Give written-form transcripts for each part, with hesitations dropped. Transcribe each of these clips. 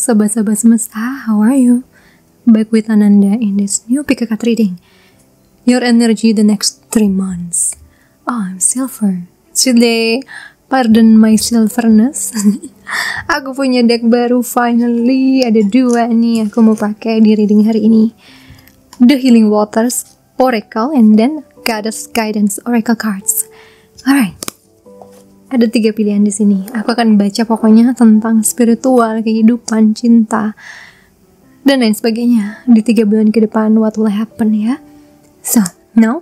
Sobat-sobat semesta, how are you? Back with Ananda in this new pick a card reading. Your energy the next 3 months. Oh, I'm silver. Today, pardon my silverness. Aku punya deck baru finally. Ada 2 nih aku mau pakai di reading hari ini. The Healing Waters Oracle and then Goddess Guidance Oracle cards. Alright. Ada 3 pilihan di sini. Aku akan baca pokoknya tentang spiritual, kehidupan, cinta, dan lain sebagainya. Di 3 bulan ke depan, what will happen ya? So, now,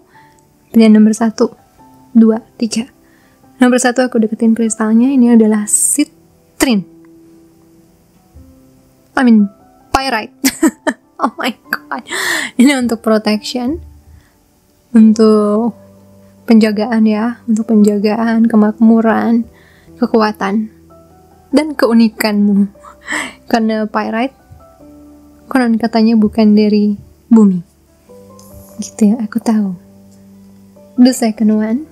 pilihan nomor 1, 2, 3. Nomor 1 aku deketin kristalnya. Ini adalah citrine. Pyrite. Oh my god. Ini untuk protection. Untuk penjagaan ya, untuk penjagaan, kemakmuran, kekuatan, dan keunikanmu. Karena pyrite, konon katanya bukan dari bumi. Gitu ya, aku tahu. The second one,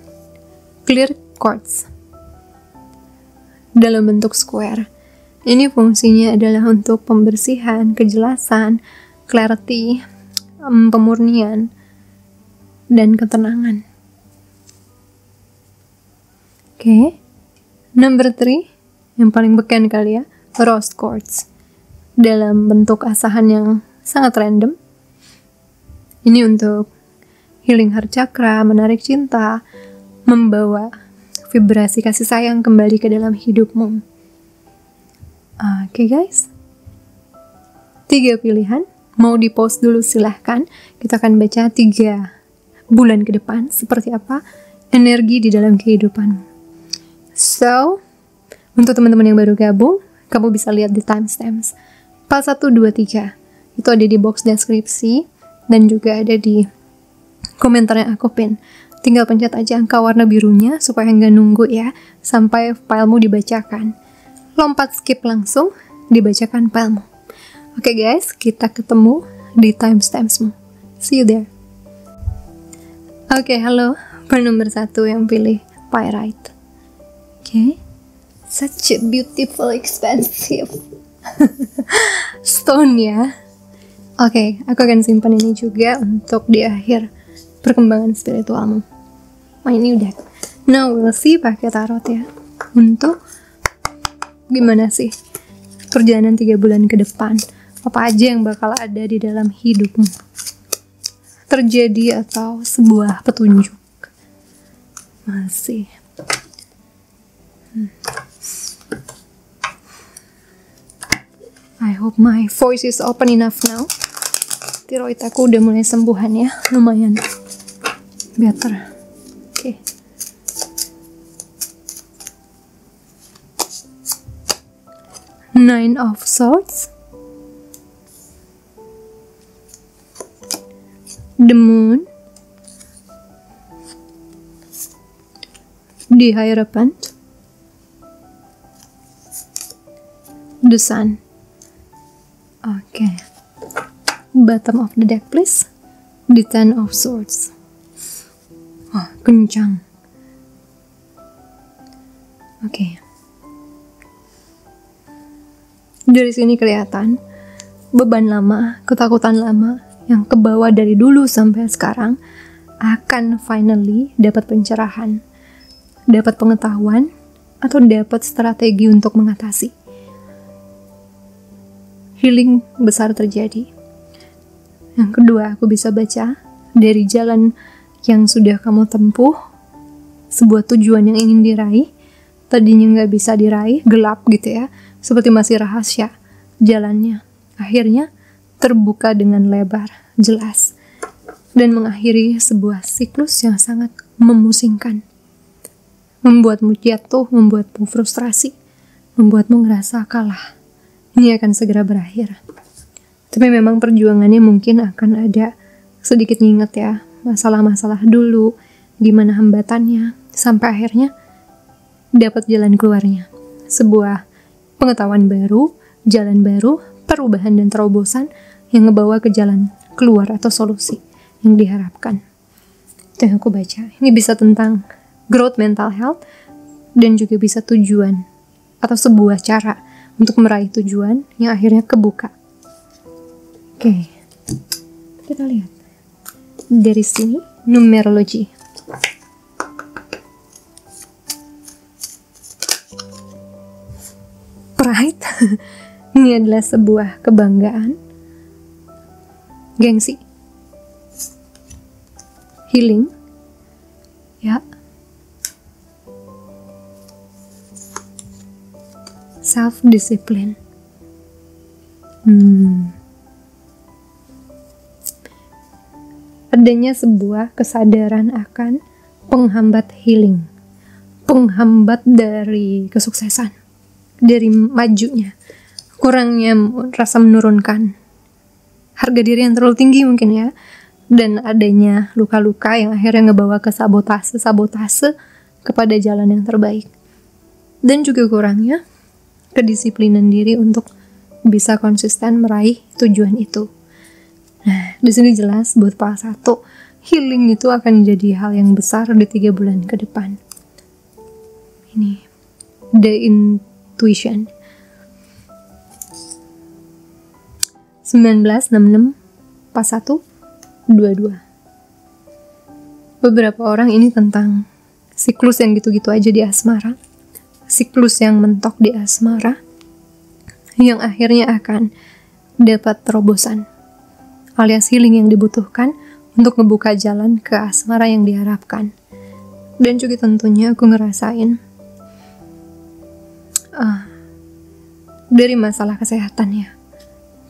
clear quartz. Dalam bentuk square. Ini fungsinya adalah untuk pembersihan, kejelasan, clarity, pemurnian, dan ketenangan. Oke, number 3, yang paling beken kali ya, rose quartz. Dalam bentuk asahan yang sangat random. Ini untuk healing heart chakra, menarik cinta, membawa vibrasi kasih sayang kembali ke dalam hidupmu. Oke guys, 3 pilihan. Mau di post dulu silahkan. Kita akan baca 3 bulan ke depan seperti apa energi di dalam kehidupanmu. So, untuk teman-teman yang baru gabung, kamu bisa lihat di timestamps. Part 1, 2, 3. Itu ada di box deskripsi dan juga ada di komentar yang aku pin. Tinggal pencet aja angka warna birunya supaya nggak nunggu ya sampai filemu dibacakan. Lompat skip langsung, dibacakan filemu. Oke guys, kita ketemu di timestampsmu. See you there. Oke, halo. Nomor 1 yang pilih pyrite. Oke, such a beautiful, expensive stone ya. Oke, aku akan simpan ini juga untuk di akhir perkembangan spiritualmu. Ini udah. Now we'll see pakai tarot ya. Untuk gimana sih perjalanan 3 bulan ke depan? Apa aja yang bakal ada di dalam hidupmu? Terjadi atau sebuah petunjuk? Masih. I hope my voice is open enough now. Tiroid aku udah mulai sembuhan ya, lumayan better. Oke. Nine of Swords, the Moon, the Hierophant, the Sun. Oke. Bottom of the deck please. The Ten of Swords. Oh, kencang. Oke. Dari sini kelihatan beban lama, ketakutan lama yang kebawa dari dulu sampai sekarang akan finally dapat pencerahan, dapat pengetahuan, atau dapat strategi untuk mengatasi. Healing besar terjadi. Yang kedua, aku bisa baca dari jalan yang sudah kamu tempuh, sebuah tujuan yang ingin diraih, tadinya nggak bisa diraih, gelap gitu ya, seperti masih rahasia jalannya. Akhirnya terbuka dengan lebar, jelas, dan mengakhiri sebuah siklus yang sangat memusingkan. Membuatmu jatuh, membuatmu frustrasi, membuatmu ngerasa kalah. Ini akan segera berakhir. Tapi memang perjuangannya mungkin akan ada sedikit nginget ya, masalah-masalah dulu, gimana hambatannya, sampai akhirnya dapat jalan keluarnya. Sebuah pengetahuan baru, jalan baru, perubahan dan terobosan yang ngebawa ke jalan keluar atau solusi yang diharapkan. Itu yang aku baca. Ini bisa tentang growth mental health dan juga bisa tujuan atau sebuah cara untuk meraih tujuan yang akhirnya kebuka. Oke, kita lihat dari sini numerologi. Pride ini adalah sebuah kebanggaan, gengsi, healing, ya, self-discipline. Adanya sebuah kesadaran akan penghambat healing, penghambat dari kesuksesan, dari majunya, kurangnya rasa menurunkan harga diri yang terlalu tinggi mungkin ya, dan adanya luka-luka yang akhirnya ngebawa ke sabotase kepada jalan yang terbaik, dan juga kurangnya kedisiplinan diri untuk bisa konsisten meraih tujuan itu. Nah, di sini jelas buat Pal 1, healing itu akan jadi hal yang besar di 3 bulan ke depan. Ini the intuition. 1966 Pal 1 22. Beberapa orang ini tentang siklus yang gitu-gitu aja di asmara, siklus yang mentok di asmara, yang akhirnya akan dapat terobosan alias healing yang dibutuhkan untuk ngebuka jalan ke asmara yang diharapkan. Dan juga tentunya aku ngerasain dari masalah kesehatan ya,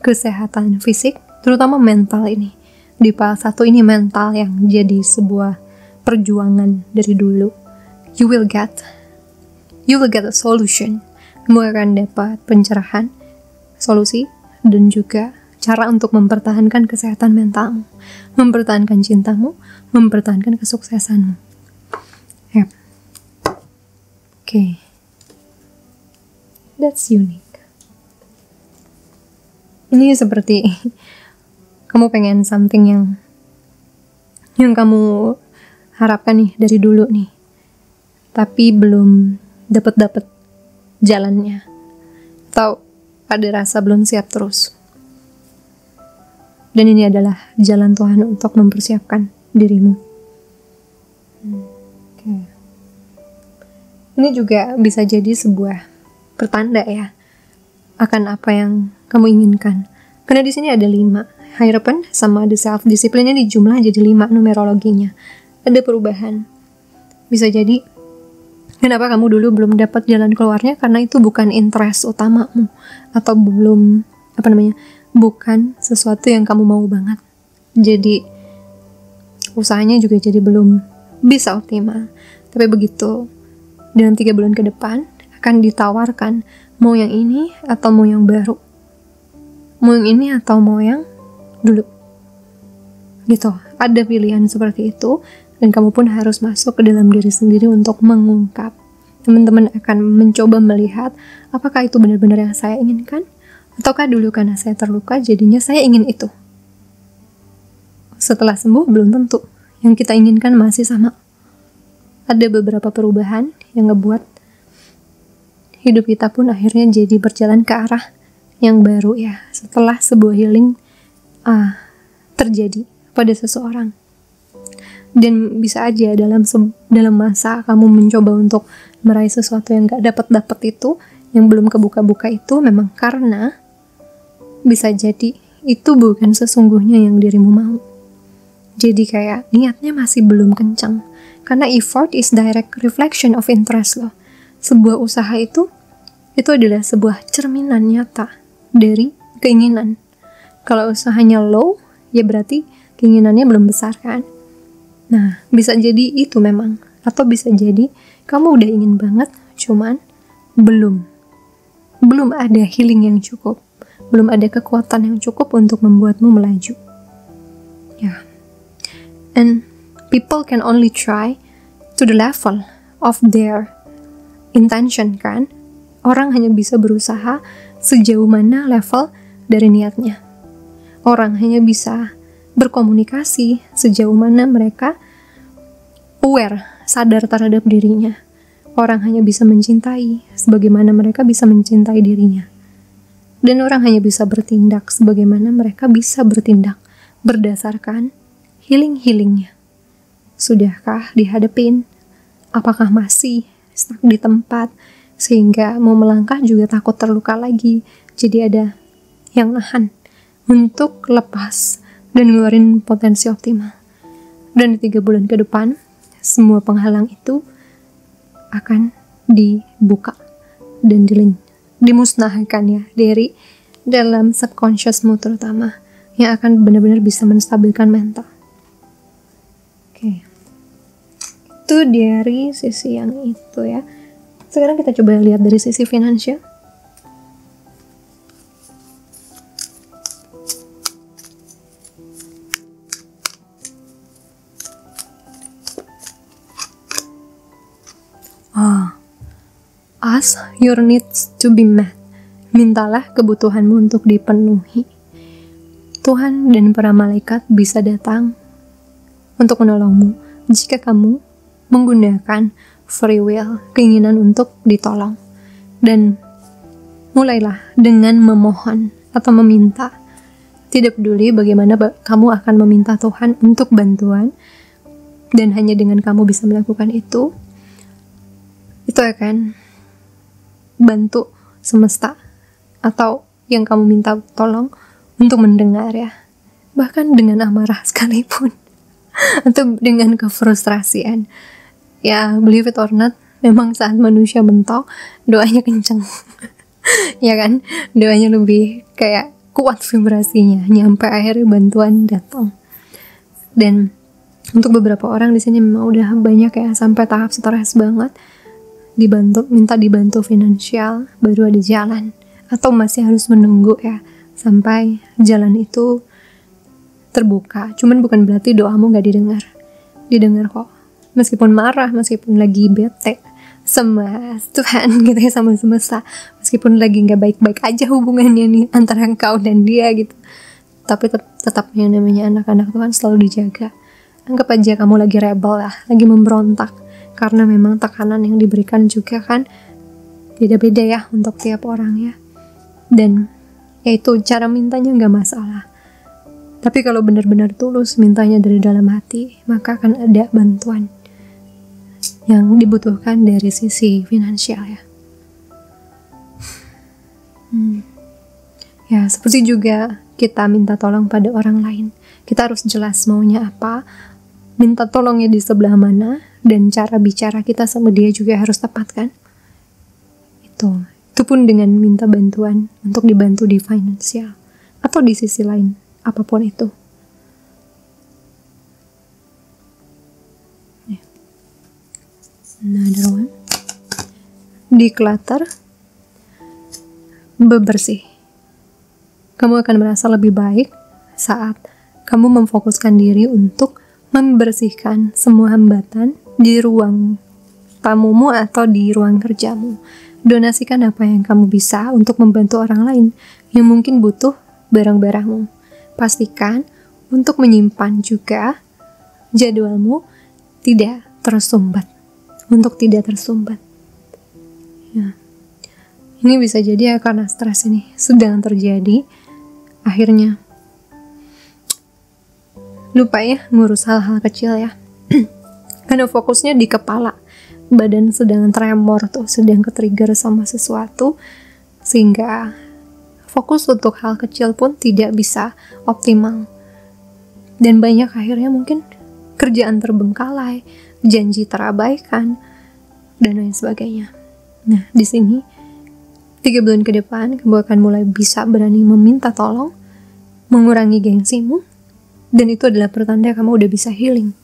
kesehatan fisik, terutama mental ini. Di Pal 1 ini mental yang jadi sebuah perjuangan dari dulu. You will get a solution. Kamu akan dapat pencerahan, solusi, dan juga cara untuk mempertahankan kesehatan mentalmu, mempertahankan cintamu, mempertahankan kesuksesanmu. Yep. Okay. That's unique. Ini seperti kamu pengen something yang kamu harapkan nih dari dulu nih, tapi belum dapet jalannya, atau ada rasa belum siap terus. Dan ini adalah jalan Tuhan untuk mempersiapkan dirimu. Okay. Ini juga bisa jadi sebuah pertanda ya akan apa yang kamu inginkan. Karena di sini ada 5 hierophant sama ada self-discipline, di jumlah jadi 5 numerologinya. Ada perubahan. Bisa jadi kenapa kamu dulu belum dapat jalan keluarnya karena itu bukan interest utamamu, atau bukan sesuatu yang kamu mau banget. Jadi usahanya juga jadi belum bisa optimal. Tapi begitu dalam 3 bulan ke depan akan ditawarkan mau yang ini atau mau yang baru, mau yang ini atau mau yang dulu, gitu. Ada pilihan seperti itu, dan kamu pun harus masuk ke dalam diri sendiri untuk mengungkap. Teman-teman akan mencoba melihat apakah itu benar-benar yang saya inginkan, ataukah dulu karena saya terluka jadinya saya ingin itu. Setelah sembuh belum tentu yang kita inginkan masih sama. Ada beberapa perubahan yang ngebuat hidup kita pun akhirnya jadi berjalan ke arah yang baru ya, setelah sebuah healing terjadi pada seseorang. Dan bisa aja dalam masa kamu mencoba untuk meraih sesuatu yang gak dapat itu, yang belum kebuka-buka itu, memang karena bisa jadi itu bukan sesungguhnya yang dirimu mau. Jadi kayak niatnya masih belum kencang, karena effort is direct reflection of interest loh. Sebuah usaha itu adalah sebuah cerminan nyata dari keinginan. Kalau usahanya low, ya berarti keinginannya belum besar kan. Nah, bisa jadi itu memang. Atau bisa jadi kamu udah ingin banget, cuman belum ada healing yang cukup. Belum ada kekuatan yang cukup untuk membuatmu melaju. Ya. And people can only try to the level of their intention kan. Orang hanya bisa berusaha sejauh mana level dari niatnya. Orang hanya bisa berkomunikasi sejauh mana mereka aware, sadar terhadap dirinya. Orang hanya bisa mencintai sebagaimana mereka bisa mencintai dirinya. Dan orang hanya bisa bertindak sebagaimana mereka bisa bertindak berdasarkan healing-healingnya. Sudahkah dihadapin? Apakah masih stuck di tempat sehingga mau melangkah juga takut terluka lagi? Jadi ada yang nahan untuk lepas dan ngeluarin potensi optimal. Dan di 3 bulan ke depan, semua penghalang itu akan dibuka dan dimusnahkan ya dari dalam subconsciousmu terutama, yang akan benar-benar bisa menstabilkan mental. Oke. Itu dari sisi yang itu ya. Sekarang kita coba lihat dari sisi finansial. Ask your needs to be met. Mintalah kebutuhanmu untuk dipenuhi. Tuhan dan para malaikat bisa datang untuk menolongmu jika kamu menggunakan free will, keinginan untuk ditolong. Dan mulailah dengan memohon atau meminta. Tidak peduli bagaimana kamu akan meminta Tuhan untuk bantuan, dan hanya dengan kamu bisa melakukan itu akan bantu semesta atau yang kamu minta tolong untuk mendengar ya, bahkan dengan amarah sekalipun atau dengan kefrustrasian ya. Believe it or not, memang saat manusia mentok doanya kenceng ya kan, doanya lebih kayak kuat vibrasinya, nyampe akhirnya bantuan datang. Dan untuk beberapa orang di sini memang udah banyak ya, sampai tahap stres banget, minta dibantu finansial baru ada jalan, atau masih harus menunggu ya sampai jalan itu terbuka. Cuman bukan berarti doamu gak didengar kok, meskipun marah, meskipun lagi bete sama Tuhan gitu ya, sama semesta, meskipun lagi gak baik-baik aja hubungannya nih antara engkau dan dia gitu, tapi tetap yang namanya anak-anak Tuhan selalu dijaga. Anggap aja kamu lagi rebel lah, lagi memberontak, karena memang tekanan yang diberikan juga kan beda-beda ya untuk tiap orang ya. Dan yaitu cara mintanya gak masalah, tapi kalau benar-benar tulus mintanya dari dalam hati, maka akan ada bantuan yang dibutuhkan dari sisi finansial ya. Ya, seperti juga kita minta tolong pada orang lain, kita harus jelas maunya apa, minta tolongnya di sebelah mana, dan cara bicara kita sama dia juga harus tepat kan. Itu pun dengan minta bantuan untuk dibantu di finansial atau di sisi lain, apapun itu. Another one. Declutter, bebersih. Kamu akan merasa lebih baik saat kamu memfokuskan diri untuk membersihkan semua hambatan di ruang tamumu atau di ruang kerjamu. Donasikan apa yang kamu bisa untuk membantu orang lain yang mungkin butuh barang-barangmu. Pastikan untuk menyimpan juga jadwalmu tidak tersumbat. Ya. Ini bisa jadi ya karena stres ini sedang terjadi, akhirnya lupa ya ngurus hal-hal kecil ya. Karena fokusnya di kepala, badan sedang tremor tuh, sedang ke-trigger sama sesuatu, sehingga fokus untuk hal kecil pun tidak bisa optimal. Dan banyak akhirnya mungkin kerjaan terbengkalai, janji terabaikan, dan lain sebagainya. Nah, di sini 3 bulan ke depan kamu akan mulai bisa berani meminta tolong, mengurangi gengsimu, dan itu adalah pertanda kamu udah bisa healing.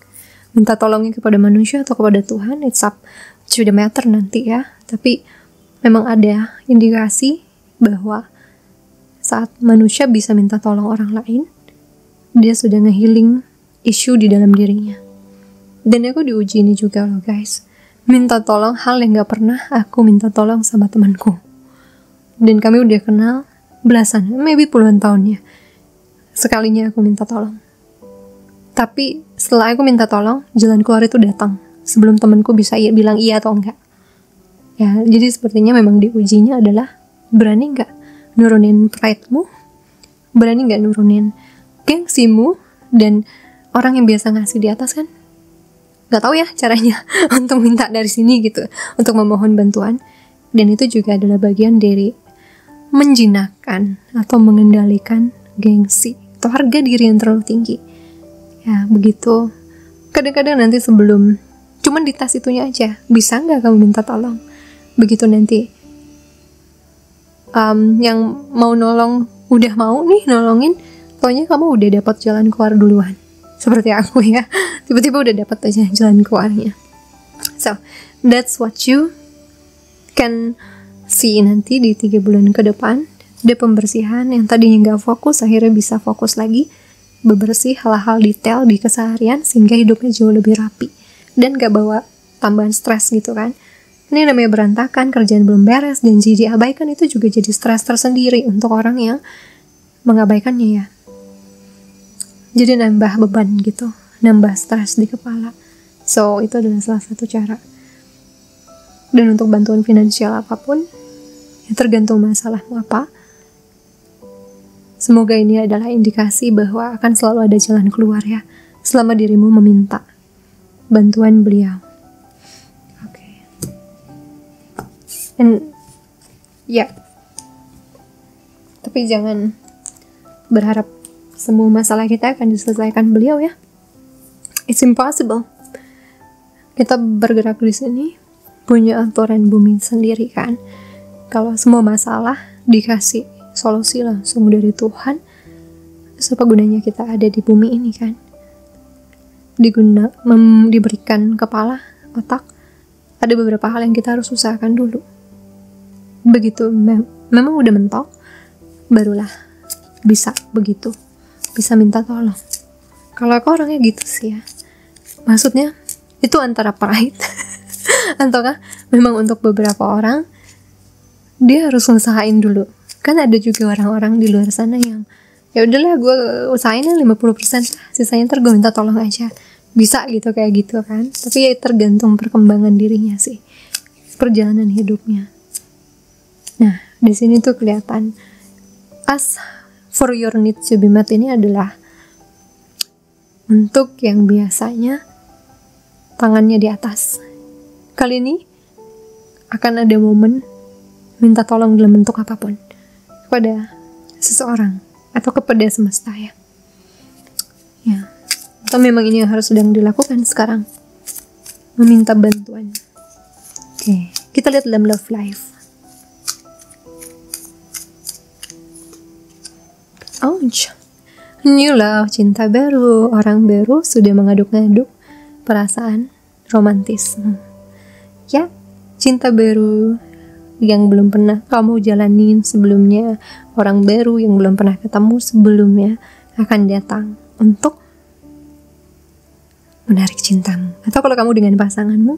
Minta tolongnya kepada manusia atau kepada Tuhan, it's up to the matter nanti ya. Tapi memang ada indikasi bahwa saat manusia bisa minta tolong orang lain, dia sudah nge-healing isu di dalam dirinya. Dan aku diuji ini juga loh guys, minta tolong hal yang gak pernah aku minta tolong sama temanku. Dan kami udah kenal belasan, maybe puluhan tahun ya. Sekalinya aku minta tolong, tapi setelah aku minta tolong, jalan keluar itu datang sebelum temanku bisa bilang iya atau enggak. Ya, jadi sepertinya memang diujinya adalah berani enggak nurunin pride-mu? Berani nggak nurunin gengsimu? Dan orang yang biasa ngasih di atas kan nggak tahu ya caranya untuk minta dari sini gitu, untuk memohon bantuan. Dan itu juga adalah bagian dari menjinakkan atau mengendalikan gengsi atau harga diri yang terlalu tinggi. Ya begitu. Kadang-kadang nanti sebelum cuman di tas itunya aja, bisa nggak kamu minta tolong? Begitu nanti yang mau nolong udah mau nih nolongin, pokoknya kamu udah dapat jalan keluar duluan. Seperti aku ya, tiba-tiba udah dapat aja jalan keluarnya. So that's what you can see nanti di 3 bulan ke depan. Ada pembersihan yang tadinya gak fokus, akhirnya bisa fokus lagi, bebersih hal-hal detail di keseharian sehingga hidupnya jauh lebih rapi dan gak bawa tambahan stres gitu kan. Ini namanya berantakan, kerjaan belum beres, janji diabaikan, itu juga jadi stres tersendiri untuk orang yang mengabaikannya ya. Jadi nambah beban gitu, nambah stres di kepala. So itu adalah salah satu cara. Dan untuk bantuan finansial apapun, ya tergantung masalahmu apa. Semoga ini adalah indikasi bahwa akan selalu ada jalan keluar ya, selama dirimu meminta bantuan beliau. Oke. And ya, tapi jangan berharap semua masalah kita akan diselesaikan beliau ya. It's impossible. Kita bergerak di sini punya aturan bumi sendiri kan. Kalau semua masalah dikasih solusi langsung dari Tuhan, terus apa gunanya kita ada di bumi ini kan? Diberikan kepala, otak, ada beberapa hal yang kita harus usahakan dulu. Begitu memang udah mentok, barulah bisa begitu, bisa minta tolong. Kalau aku orangnya gitu sih ya, maksudnya itu antara pride ataukah memang untuk beberapa orang dia harus usahain dulu. Kan ada juga orang-orang di luar sana yang ya udahlah gue usahain 50%, sisanya ntar gue minta tolong aja, bisa gitu kayak gitu kan. Tapi ya tergantung perkembangan dirinya sih, perjalanan hidupnya. Nah di sini tuh kelihatan as for your needs to be met ini adalah untuk yang biasanya tangannya di atas. Kali ini akan ada momen minta tolong dalam bentuk apapun kepada seseorang atau kepada semesta ya. Ya, atau memang ini yang harus sedang dilakukan sekarang, meminta bantuan. Oke, kita lihat dalam love life. Ouch. New love, cinta baru, orang baru sudah mengaduk-ngaduk perasaan romantis. Ya, cinta baru yang belum pernah kamu jalanin sebelumnya, orang baru yang belum pernah ketemu sebelumnya akan datang untuk menarik cintamu. Atau kalau kamu dengan pasanganmu,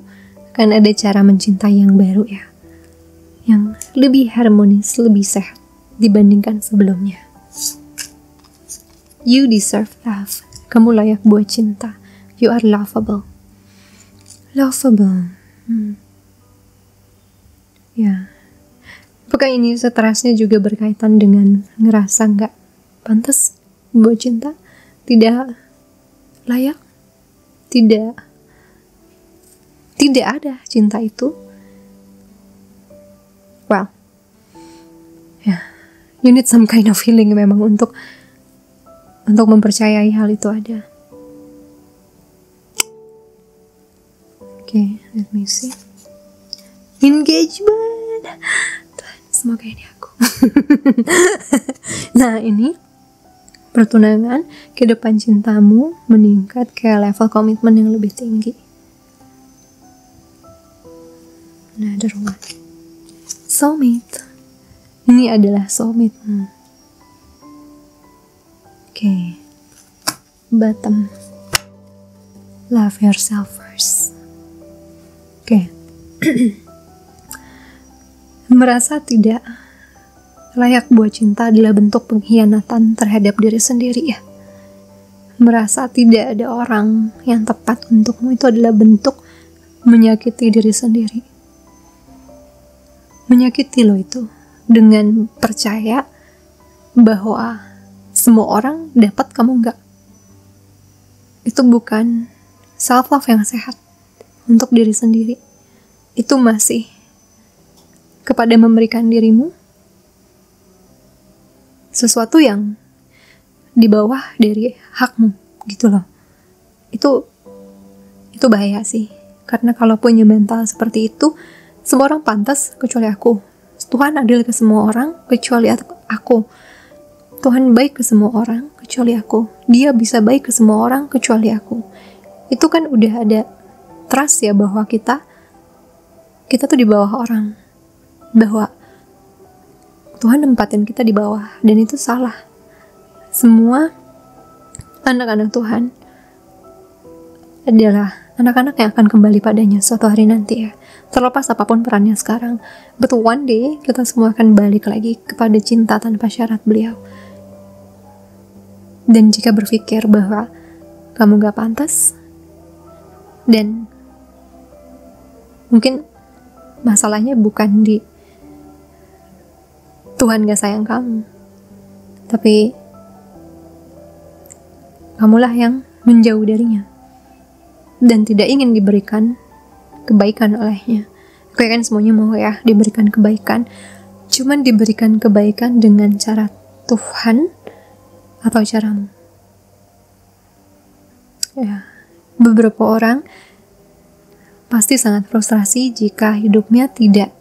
akan ada cara mencintai yang baru ya, yang lebih harmonis, lebih sehat dibandingkan sebelumnya. You deserve love. Kamu layak buat cinta. You are lovable. Lovable. Ya. Apakah ini stresnya juga berkaitan dengan ngerasa nggak pantas buat cinta? Tidak layak? Tidak ada cinta itu? Well, ya, you need some kind of healing memang untuk mempercayai hal itu ada. Oke, let me see. Engagement. Tuhan, semoga ini aku. Nah, ini pertunangan, ke depan cintamu meningkat ke level komitmen yang lebih tinggi. Another one. Soulmate. Ini adalah soulmate. Oke. Bottom. Love yourself first. Oke. Merasa tidak layak buat cinta adalah bentuk pengkhianatan terhadap diri sendiri ya. Merasa tidak ada orang yang tepat untukmu, itu adalah bentuk menyakiti diri sendiri. Menyakiti lo itu. dengan percaya bahwa semua orang dapat, kamu enggak. Itu bukan self-love yang sehat untuk diri sendiri. Itu masih kepada memberikan dirimu sesuatu yang di bawah dari hakmu, gitu loh. Itu bahaya sih. Karena kalau punya mental seperti itu, semua orang pantas kecuali aku. Tuhan adil ke semua orang kecuali aku. Tuhan baik ke semua orang kecuali aku. Dia bisa baik ke semua orang kecuali aku. Itu kan udah ada trust ya, bahwa kita tuh di bawah orang. Bahwa Tuhan nempatin kita di bawah, dan itu salah. Semua anak-anak Tuhan adalah anak-anak yang akan kembali padanya suatu hari nanti ya. Terlepas apapun perannya sekarang. But one day, kita semua akan balik lagi kepada cinta tanpa syarat Beliau. Dan jika berpikir bahwa kamu gak pantas, dan mungkin masalahnya bukan di Tuhan gak sayang kamu, tapi kamulah yang menjauh darinya dan tidak ingin diberikan kebaikan olehnya. Aku yakin semuanya mau ya diberikan kebaikan, cuman diberikan kebaikan dengan cara Tuhan atau caramu. Ya, beberapa orang pasti sangat frustrasi jika hidupnya tidak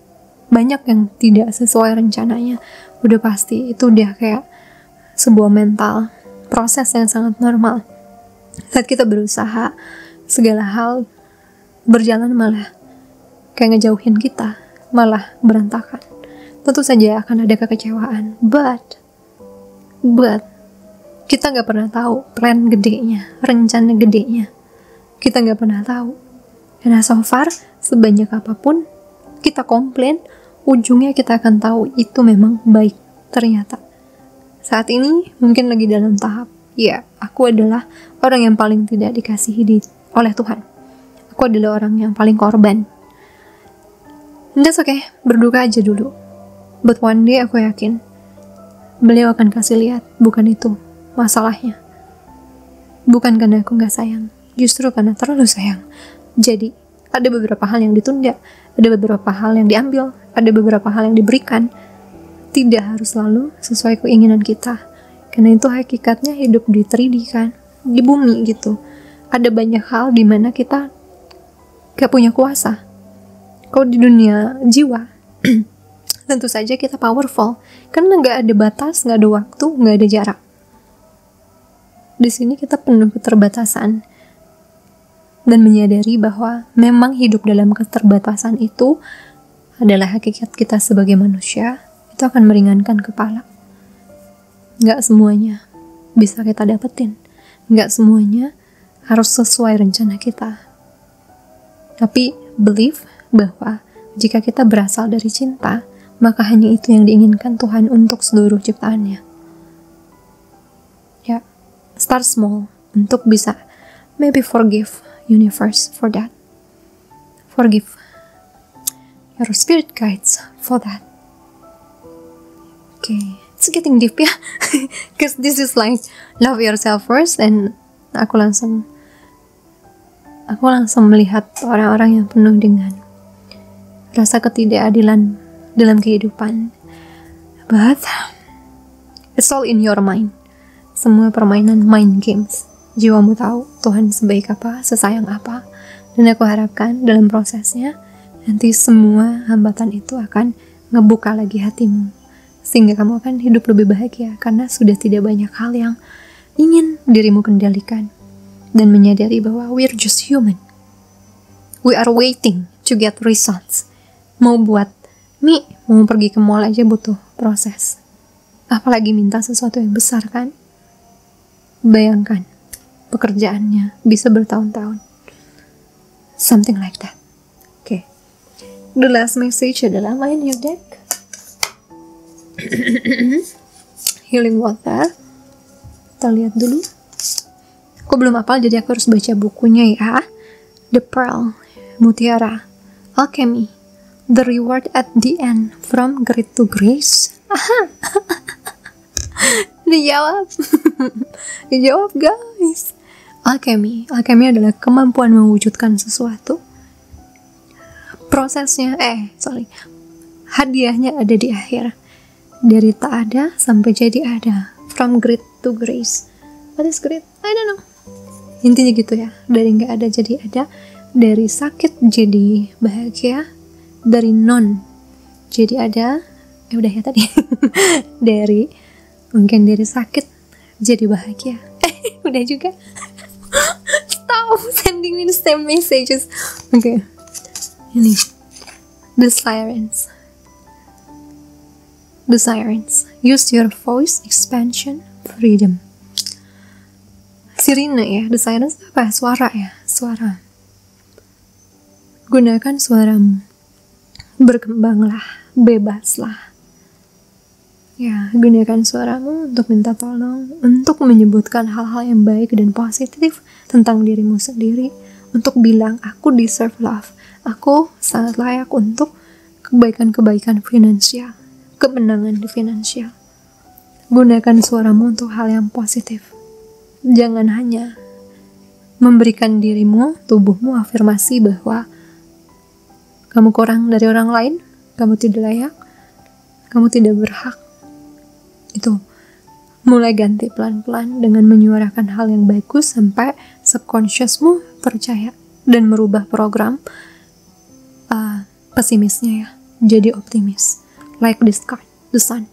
banyak yang tidak sesuai rencananya. Udah pasti itu udah kayak sebuah mental proses yang sangat normal. Saat kita berusaha, segala hal berjalan malah kayak ngejauhin kita, malah berantakan. Tentu saja akan ada kekecewaan, but kita gak pernah tahu plan gedenya, rencana gedenya. Kita gak pernah tahu. Karena so far, sebanyak apapun kita komplain, ujungnya kita akan tahu itu memang baik ternyata. Saat ini mungkin lagi dalam tahap, ya, aku adalah orang yang paling tidak dikasihi oleh Tuhan. Aku adalah orang yang paling korban. That's okay, berduka aja dulu. But one day aku yakin Beliau akan kasih lihat, bukan itu masalahnya. Bukan karena aku gak sayang, justru karena terlalu sayang. Jadi, ada beberapa hal yang ditunda, ada beberapa hal yang diambil, ada beberapa hal yang diberikan. Tidak harus selalu sesuai keinginan kita. Karena itu hakikatnya hidup di 3D kan, di bumi gitu. Ada banyak hal di mana kita gak punya kuasa. Kalau di dunia jiwa, tentu saja kita powerful, karena gak ada batas, gak ada waktu, gak ada jarak. Di sini kita penuh keterbatasan dan menyadari bahwa memang hidup dalam keterbatasan itu adalah hakikat kita sebagai manusia. Itu akan meringankan kepala. Gak semuanya bisa kita dapetin, gak semuanya harus sesuai rencana kita. Tapi believe bahwa jika kita berasal dari cinta, maka hanya itu yang diinginkan Tuhan untuk seluruh ciptaannya. Ya, start small untuk bisa maybe forgive universe for that. Forgive your spirit guides for that. Okay, it's getting deep ya. Because this is like love yourself first, and aku langsung melihat orang-orang yang penuh dengan rasa ketidakadilan dalam kehidupan. But it's all in your mind. Semua permainan mind games. Jiwamu tahu Tuhan sebaik apa, sesayang apa. Dan aku harapkan dalam prosesnya nanti semua hambatan itu akan ngebuka lagi hatimu, sehingga kamu akan hidup lebih bahagia, karena sudah tidak banyak hal yang ingin dirimu kendalikan, dan menyadari bahwa we're just human. We are waiting to get results. Mau buat mie, mau pergi ke mall aja butuh proses. Apalagi minta sesuatu yang besar kan? Bayangkan, pekerjaannya bisa bertahun-tahun. Something like that. Okay. The last message adalah main your deck. Healing water. Kita lihat dulu. Aku belum hafal, jadi aku harus baca bukunya ya. The Pearl, Mutiara, Alchemy, The reward at the end, from great to grace. Dijawab. Dijawab guys. Alchemy adalah kemampuan mewujudkan sesuatu. Prosesnya, hadiahnya ada di akhir. Dari tak ada sampai jadi ada. From great to grace. What is great? I don't know. Intinya gitu ya. Dari nggak ada jadi ada. Dari sakit jadi bahagia. Dari non jadi ada. Udah ya tadi. Mungkin dari sakit jadi bahagia. Udah juga. Stop sending me the same messages. Okay. Ini The Sirens. Use your voice, expansion, freedom. Sirine ya, The Sirens apa? Suara ya, suara. Gunakan suaramu. Berkembanglah, bebaslah. Ya, gunakan suaramu untuk minta tolong, untuk menyebutkan hal-hal yang baik dan positif tentang dirimu sendiri, untuk bilang, aku deserve love, aku sangat layak untuk kebaikan-kebaikan finansial, kemenangan di finansial. Gunakan suaramu untuk hal yang positif. Jangan hanya memberikan dirimu, tubuhmu afirmasi bahwa kamu kurang dari orang lain, kamu tidak layak, kamu tidak berhak. Itu mulai ganti pelan-pelan dengan menyuarakan hal yang bagus sampai subconsciousmu percaya dan merubah program pesimisnya ya jadi optimis, like this card, the sun,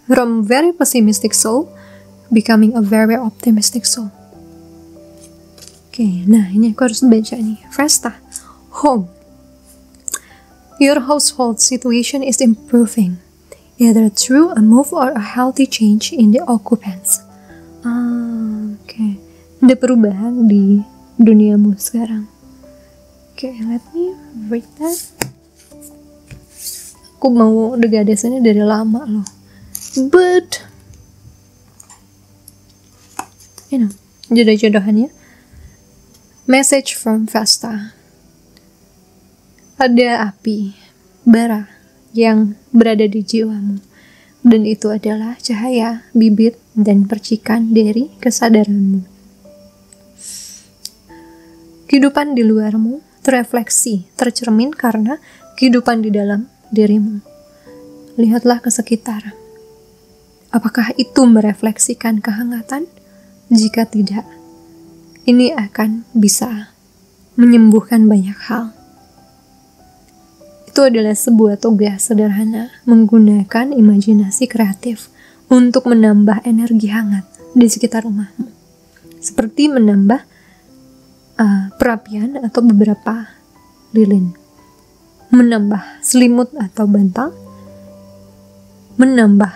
from very pessimistic soul becoming a very optimistic soul. Oke, nah ini aku harus baca nih. Vesta, home. Your household situation is improving, either through a move or a healthy change in the occupants. Oke. Ada perubahan di duniamu sekarang. Oke, let me read that. Aku mau Degadès ini dari lama loh. But jodoh-jodohannya. Message from Vesta. Ada api bara yang berada di jiwamu, dan itu adalah cahaya, bibit, dan percikan dari kesadaranmu. Kehidupan di luarmu terefleksi, tercermin karena kehidupan di dalam dirimu. Lihatlah ke sekitar. Apakah itu merefleksikan kehangatan? Jika tidak, ini akan bisa menyembuhkan banyak hal. Itu adalah sebuah tugas sederhana menggunakan imajinasi kreatif untuk menambah energi hangat di sekitar rumahmu. Seperti menambah perapian atau beberapa lilin. Menambah selimut atau bantal, menambah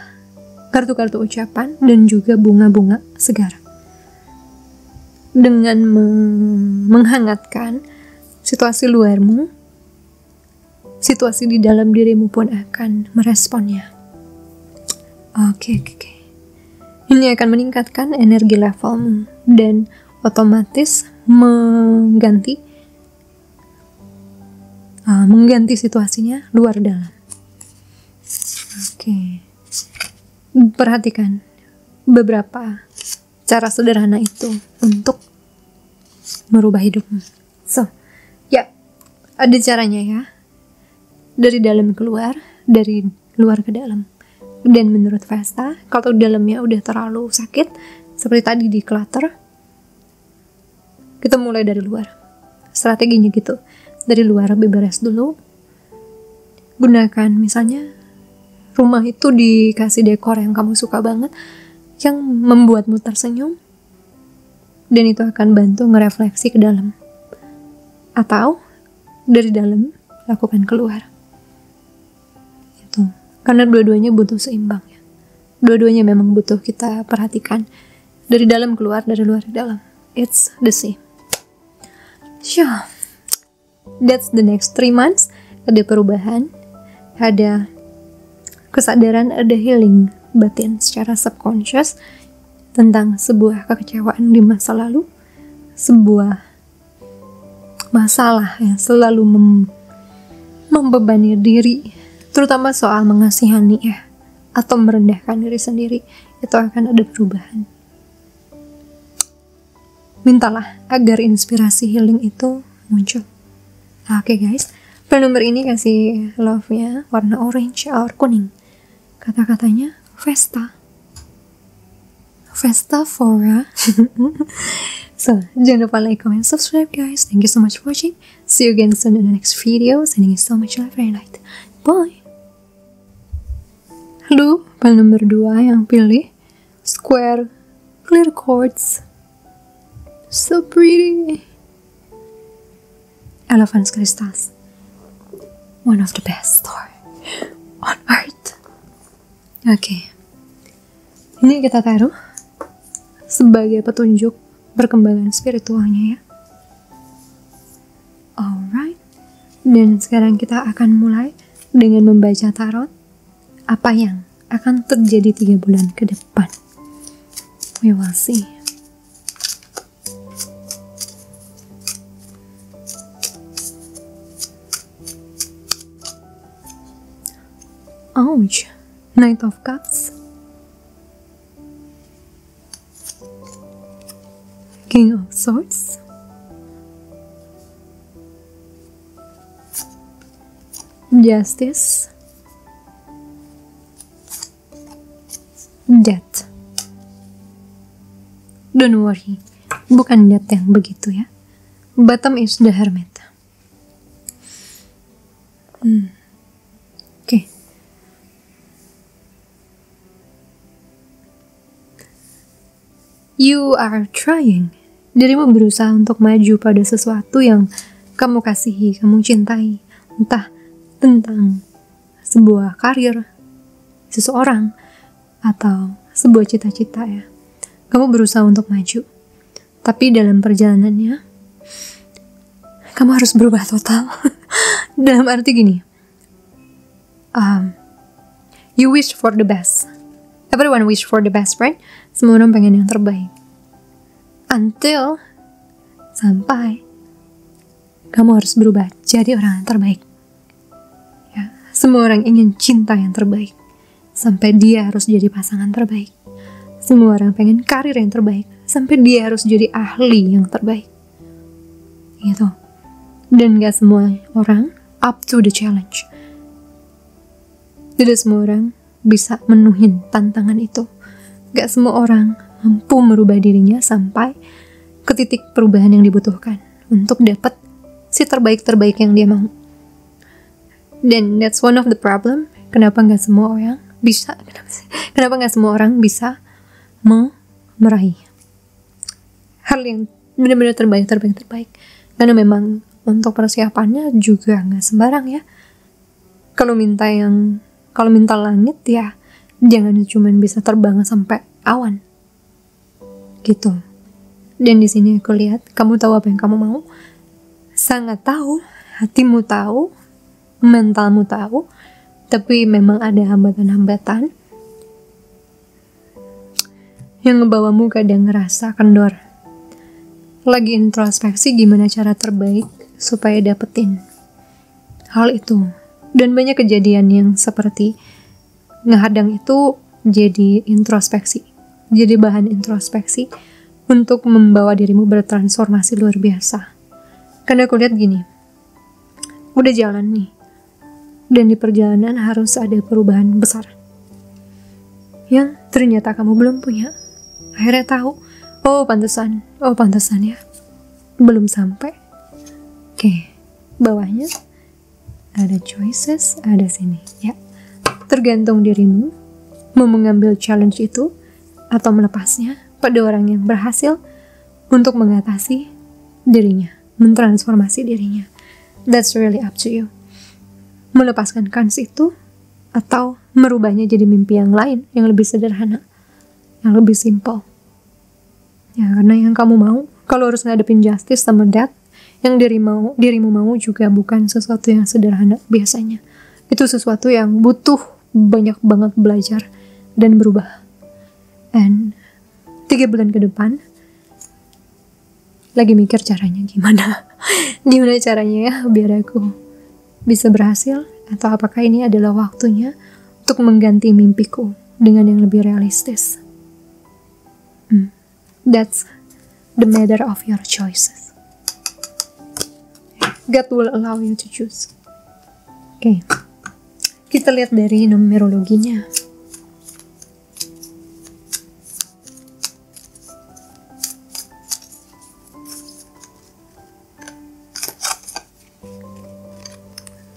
kartu-kartu ucapan, dan juga bunga-bunga segar. Dengan menghangatkan situasi luarmu, situasi di dalam dirimu pun akan meresponnya. Oke. Ini akan meningkatkan energi levelmu dan otomatis mengganti situasinya luar dalam. Oke. Perhatikan beberapa cara sederhana itu untuk merubah hidupmu. So, ya, ada caranya ya. Dari dalam keluar, dari luar ke dalam. Dan menurut Vesta, kalau dalamnya udah terlalu sakit, seperti tadi di clutter, kita mulai dari luar. Strateginya gitu. Dari luar beberes dulu. Gunakan misalnya rumah itu dikasih dekor yang kamu suka banget, yang membuatmu tersenyum, dan itu akan bantu ngerefleksi ke dalam. Atau dari dalam lakukan keluar. Itu karena dua-duanya butuh seimbang ya. Dua-duanya memang butuh kita perhatikan. Dari dalam keluar, dari luar ke dalam. It's the same. Sure. That's the next 3 months. Ada perubahan, ada kesadaran, ada healing batin secara subconscious tentang sebuah kekecewaan di masa lalu, sebuah masalah yang selalu membebani diri, terutama soal mengasihani ya, atau merendahkan diri sendiri, itu akan ada perubahan. Mintalah agar inspirasi healing itu muncul. Oke guys, file nomor ini kasih love-nya warna orange or kuning. Kata-katanya Vesta. Vesta Fora. So, jangan lupa like, comment, subscribe guys. Thank you so much for watching. See you again soon in the next video. Sending you so much love and light. Bye. Lu, file nomor 2 yang pilih square clear quartz. So pretty. Elephant crystals. One of the best store on earth. Oke. Ini kita taruh sebagai petunjuk perkembangan spiritualnya ya. Alright. Dan sekarang kita akan mulai dengan membaca tarot. Apa yang akan terjadi 3 bulan ke depan. We will see. Ouch. Knight of Cups. King of Swords. Justice. Death. Don't worry, bukan death yang begitu ya. Bottom is the Hermit. Oke. You are trying. Dirimu berusaha untuk maju pada sesuatu yang kamu kasihi, kamu cintai. Entah tentang sebuah karir, seseorang, atau sebuah cita-cita ya. Kamu berusaha untuk maju. Tapi dalam perjalanannya, kamu harus berubah total. Dalam arti gini, you wish for the best. Everyone wish for the best, right? Semua orang pengen yang terbaik. Until sampai kamu harus berubah jadi orang yang terbaik. Ya, semua orang ingin cinta yang terbaik. Sampai dia harus jadi pasangan terbaik. Semua orang pengen karir yang terbaik. Sampai dia harus jadi ahli yang terbaik. Gitu. Dan gak semua orang up to the challenge. Tidak semua orang bisa menuhin tantangan itu. Gak semua orang mampu merubah dirinya sampai ke titik perubahan yang dibutuhkan untuk dapat si terbaik-terbaik yang dia mau. Dan that's one of the problem. Kenapa gak semua orang bisa? Kenapa gak semua orang bisa meraih hal yang benar-benar terbaik? Karena memang untuk persiapannya juga gak sembarang ya. Kalau minta langit ya jangan cuma bisa terbang sampai awan gitu. Dan di sini aku lihat kamu tahu apa yang kamu mau, sangat tahu, hatimu tahu, mentalmu tahu, tapi memang ada hambatan-hambatan yang ngebawamu kadang ngerasa kendor. Lagi introspeksi gimana cara terbaik supaya dapetin hal itu. Dan banyak kejadian yang seperti ngehadang itu jadi introspeksi. Jadi bahan introspeksi untuk membawa dirimu bertransformasi luar biasa. Karena aku lihat gini, udah jalan nih. Dan di perjalanan harus ada perubahan besar. Yang ternyata kamu belum punya. Akhirnya tahu, oh pantesan ya. Belum sampai. Oke, bawahnya ada choices, ada sini ya. Tergantung dirimu mau mengambil challenge itu atau melepasnya pada orang yang berhasil untuk mengatasi dirinya, mentransformasi dirinya. That's really up to you. Melepaskan kans itu atau merubahnya jadi mimpi yang lain, yang lebih sederhana, yang lebih simple. Ya, karena yang kamu mau, kalau harus ngadepin justice sama death, yang dirimu mau juga bukan sesuatu yang sederhana biasanya. Itu sesuatu yang butuh banyak banget belajar dan berubah. And 3 bulan ke depan lagi mikir caranya gimana. Gimana caranya ya biar aku bisa berhasil, atau apakah ini adalah waktunya untuk mengganti mimpiku dengan yang lebih realistis. That's the matter of your choices. God will allow you to choose. Oke, kita lihat dari numerologinya.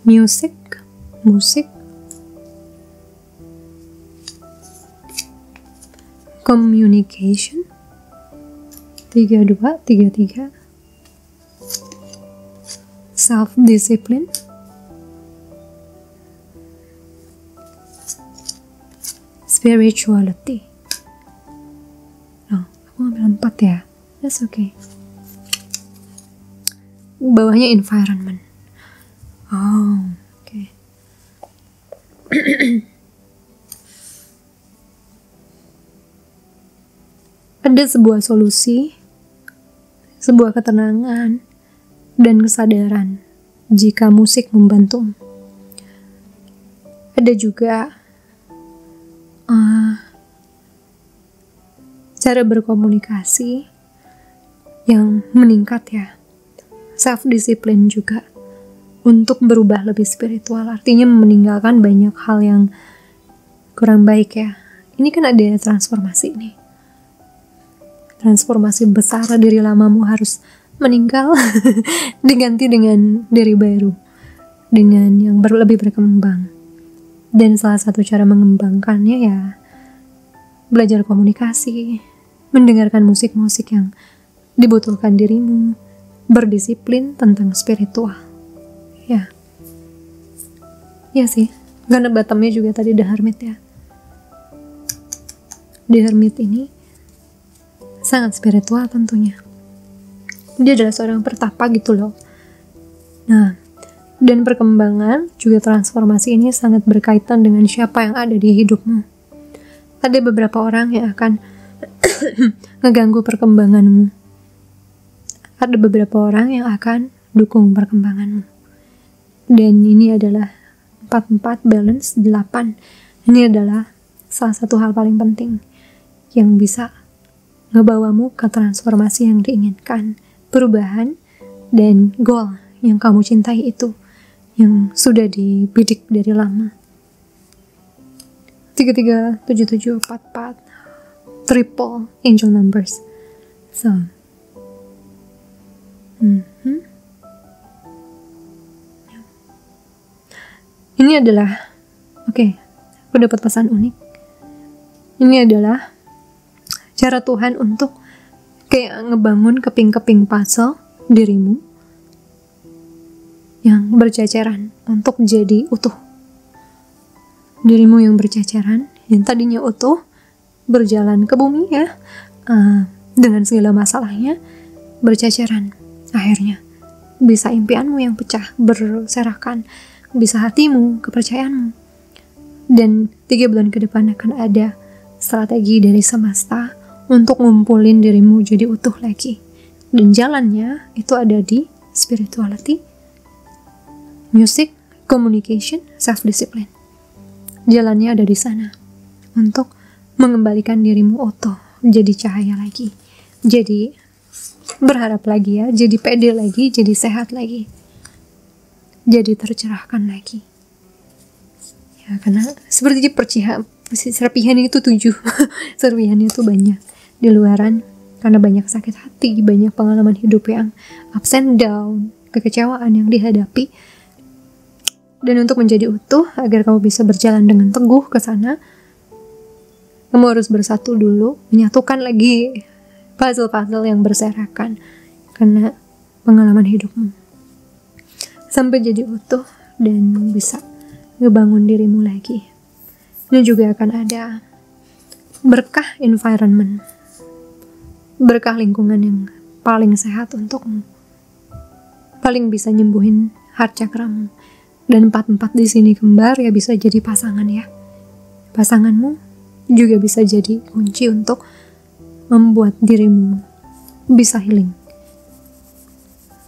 Musik, communication, 3233, self-discipline, spirituality. Oh, aku ngambil 4 ya. That's okay. Bawahnya environment. Oh, oke. Ada sebuah solusi, sebuah ketenangan, dan kesadaran jika musik membantu. Ada juga cara berkomunikasi yang meningkat ya. Self-discipline juga untuk berubah lebih spiritual, artinya meninggalkan banyak hal yang kurang baik ya. Ini kan ada transformasi nih. Transformasi besar, diri lamamu harus meninggal diganti dengan diri baru, dengan yang lebih berkembang. Dan salah satu cara mengembangkannya ya belajar komunikasi, mendengarkan musik-musik yang dibutuhkan dirimu, berdisiplin tentang spiritual. Ya sih, karena bottomnya juga tadi The Hermit ya. The Hermit ini sangat spiritual tentunya. Dia adalah seorang pertapa gitu loh. Nah, dan perkembangan juga transformasi ini sangat berkaitan dengan siapa yang ada di hidupmu. Ada beberapa orang yang akan ngeganggu perkembanganmu. Ada beberapa orang yang akan dukung perkembanganmu. Dan ini adalah 44 balance 8. Ini adalah salah satu hal paling penting yang bisa ngebawamu ke transformasi yang diinginkan, perubahan dan goal yang kamu cintai itu, yang sudah dibidik dari lama. 337744 triple angel numbers. So ini adalah aku dapat pesan unik. Ini adalah cara Tuhan untuk kayak ngebangun keping-keping puzzle dirimu yang berceceran untuk jadi utuh. Dirimu yang berceceran, yang tadinya utuh, berjalan ke bumi ya, dengan segala masalahnya, berceceran. Akhirnya bisa impianmu yang pecah berserakan, bisa hatimu, kepercayaanmu. Dan 3 bulan ke depan akan ada strategi dari semesta untuk ngumpulin dirimu jadi utuh lagi. Dan jalannya itu ada di spirituality, music, communication, self-discipline. Jalannya ada di sana untuk mengembalikan dirimu utuh, jadi cahaya lagi, jadi berharap lagi ya, jadi pede lagi, jadi sehat lagi, jadi tercerahkan lagi ya. Karena seperti serpihan itu 7 serpihannya itu banyak di luaran, karena banyak sakit hati, banyak pengalaman hidup yang ups and down, kekecewaan yang dihadapi. Dan untuk menjadi utuh, agar kamu bisa berjalan dengan teguh ke sana, kamu harus bersatu dulu, menyatukan lagi puzzle-puzzle yang berserakan karena pengalaman hidupmu, sampai jadi utuh dan bisa ngebangun dirimu lagi. Ini juga akan ada berkah environment, berkah lingkungan yang paling sehat untukmu, paling bisa nyembuhin heart chakramu. Dan 44 di sini kembar ya, bisa jadi pasangan ya. Pasanganmu juga bisa jadi kunci untuk membuat dirimu bisa healing,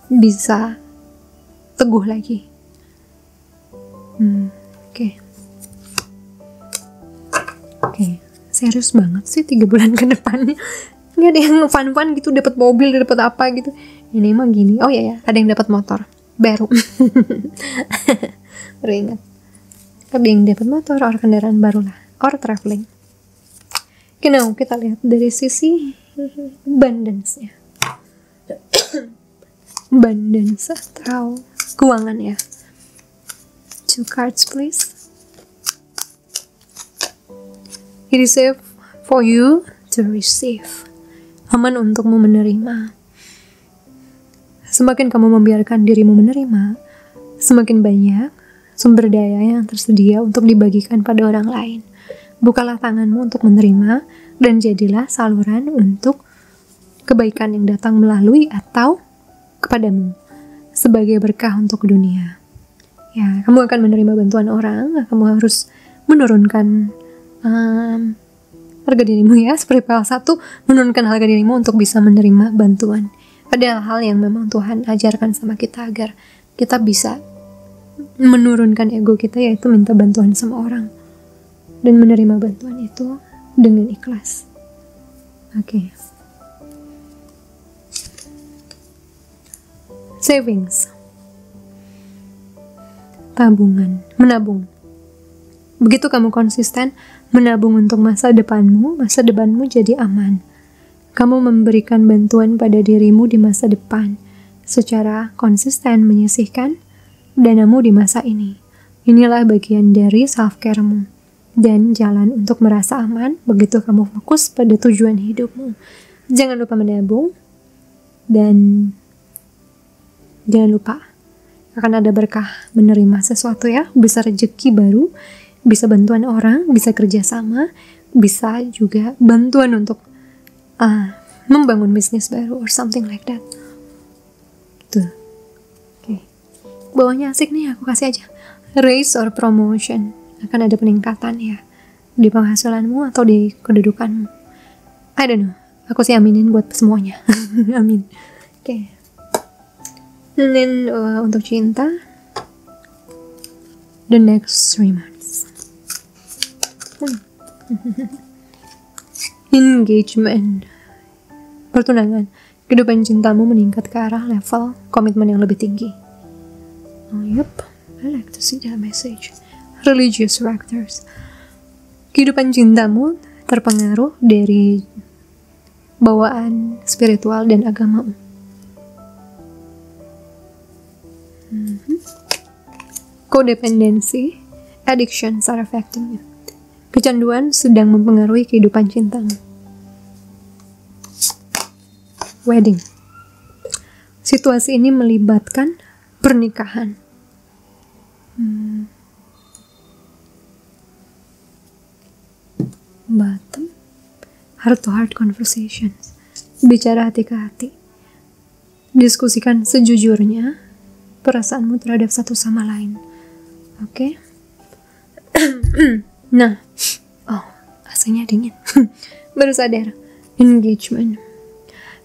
bisa teguh lagi, Oke. Oke, serius banget sih 3 bulan ke depannya. Nggak ada yang fun-fun gitu, dapat mobil, dapat apa gitu. Ini mah gini. Oh ya, ada yang dapat motor baru. Baru ingat. Ada yang dapat motor, or kendaraan baru lah, or traveling. Oke, now kita lihat dari sisi abundance-nya. Abundance atau keuangan ya. 2 cards please. It is safe for you to receive. Aman untukmu menerima. Semakin kamu membiarkan dirimu menerima, semakin banyak sumber daya yang tersedia untuk dibagikan pada orang lain. Bukalah tanganmu untuk menerima dan jadilah saluran untuk kebaikan yang datang melalui atau kepadamu sebagai berkah untuk dunia. Ya, kamu akan menerima bantuan orang, kamu harus menurunkan harga dirimu ya, seperti PL1, menurunkan harga dirimu untuk bisa menerima bantuan. Ada hal yang memang Tuhan ajarkan sama kita agar kita bisa menurunkan ego kita, yaitu minta bantuan sama orang dan menerima bantuan itu dengan ikhlas. Oke. Savings, tabungan, menabung. Begitu kamu konsisten menabung untuk masa depanmu jadi aman. Kamu memberikan bantuan pada dirimu di masa depan, secara konsisten menyisihkan danamu di masa ini. Inilah bagian dari self-care-mu, dan jalan untuk merasa aman begitu kamu fokus pada tujuan hidupmu. Jangan lupa menabung, dan jangan lupa akan ada berkah menerima sesuatu ya, bisa rezeki baru, bisa bantuan orang, bisa kerjasama, bisa juga bantuan untuk membangun bisnis baru or something like that. Gitu. Oke. Bawahnya asik nih, aku kasih aja. Raise or promotion, akan ada peningkatan ya di penghasilanmu atau di kedudukanmu. I don't know. Aku sih aminin buat semuanya. Amin. Oke. And then untuk cinta, the next 3 months. Engagement, pertunangan, kehidupan cintamu meningkat ke arah level komitmen yang lebih tinggi. Oh, yup, I like to see that message. Religious factors, kehidupan cintamu terpengaruh dari bawaan spiritual dan agamamu. Codependency, addiction are affecting you. Kecanduan sedang mempengaruhi kehidupan cintamu. Wedding, situasi ini melibatkan pernikahan. Bottom, heart-to-heart conversations, bicara hati ke hati. Diskusikan sejujurnya perasaanmu terhadap satu sama lain. Oke? Nah, oh, rasanya dingin. Baru sadar. Engagement,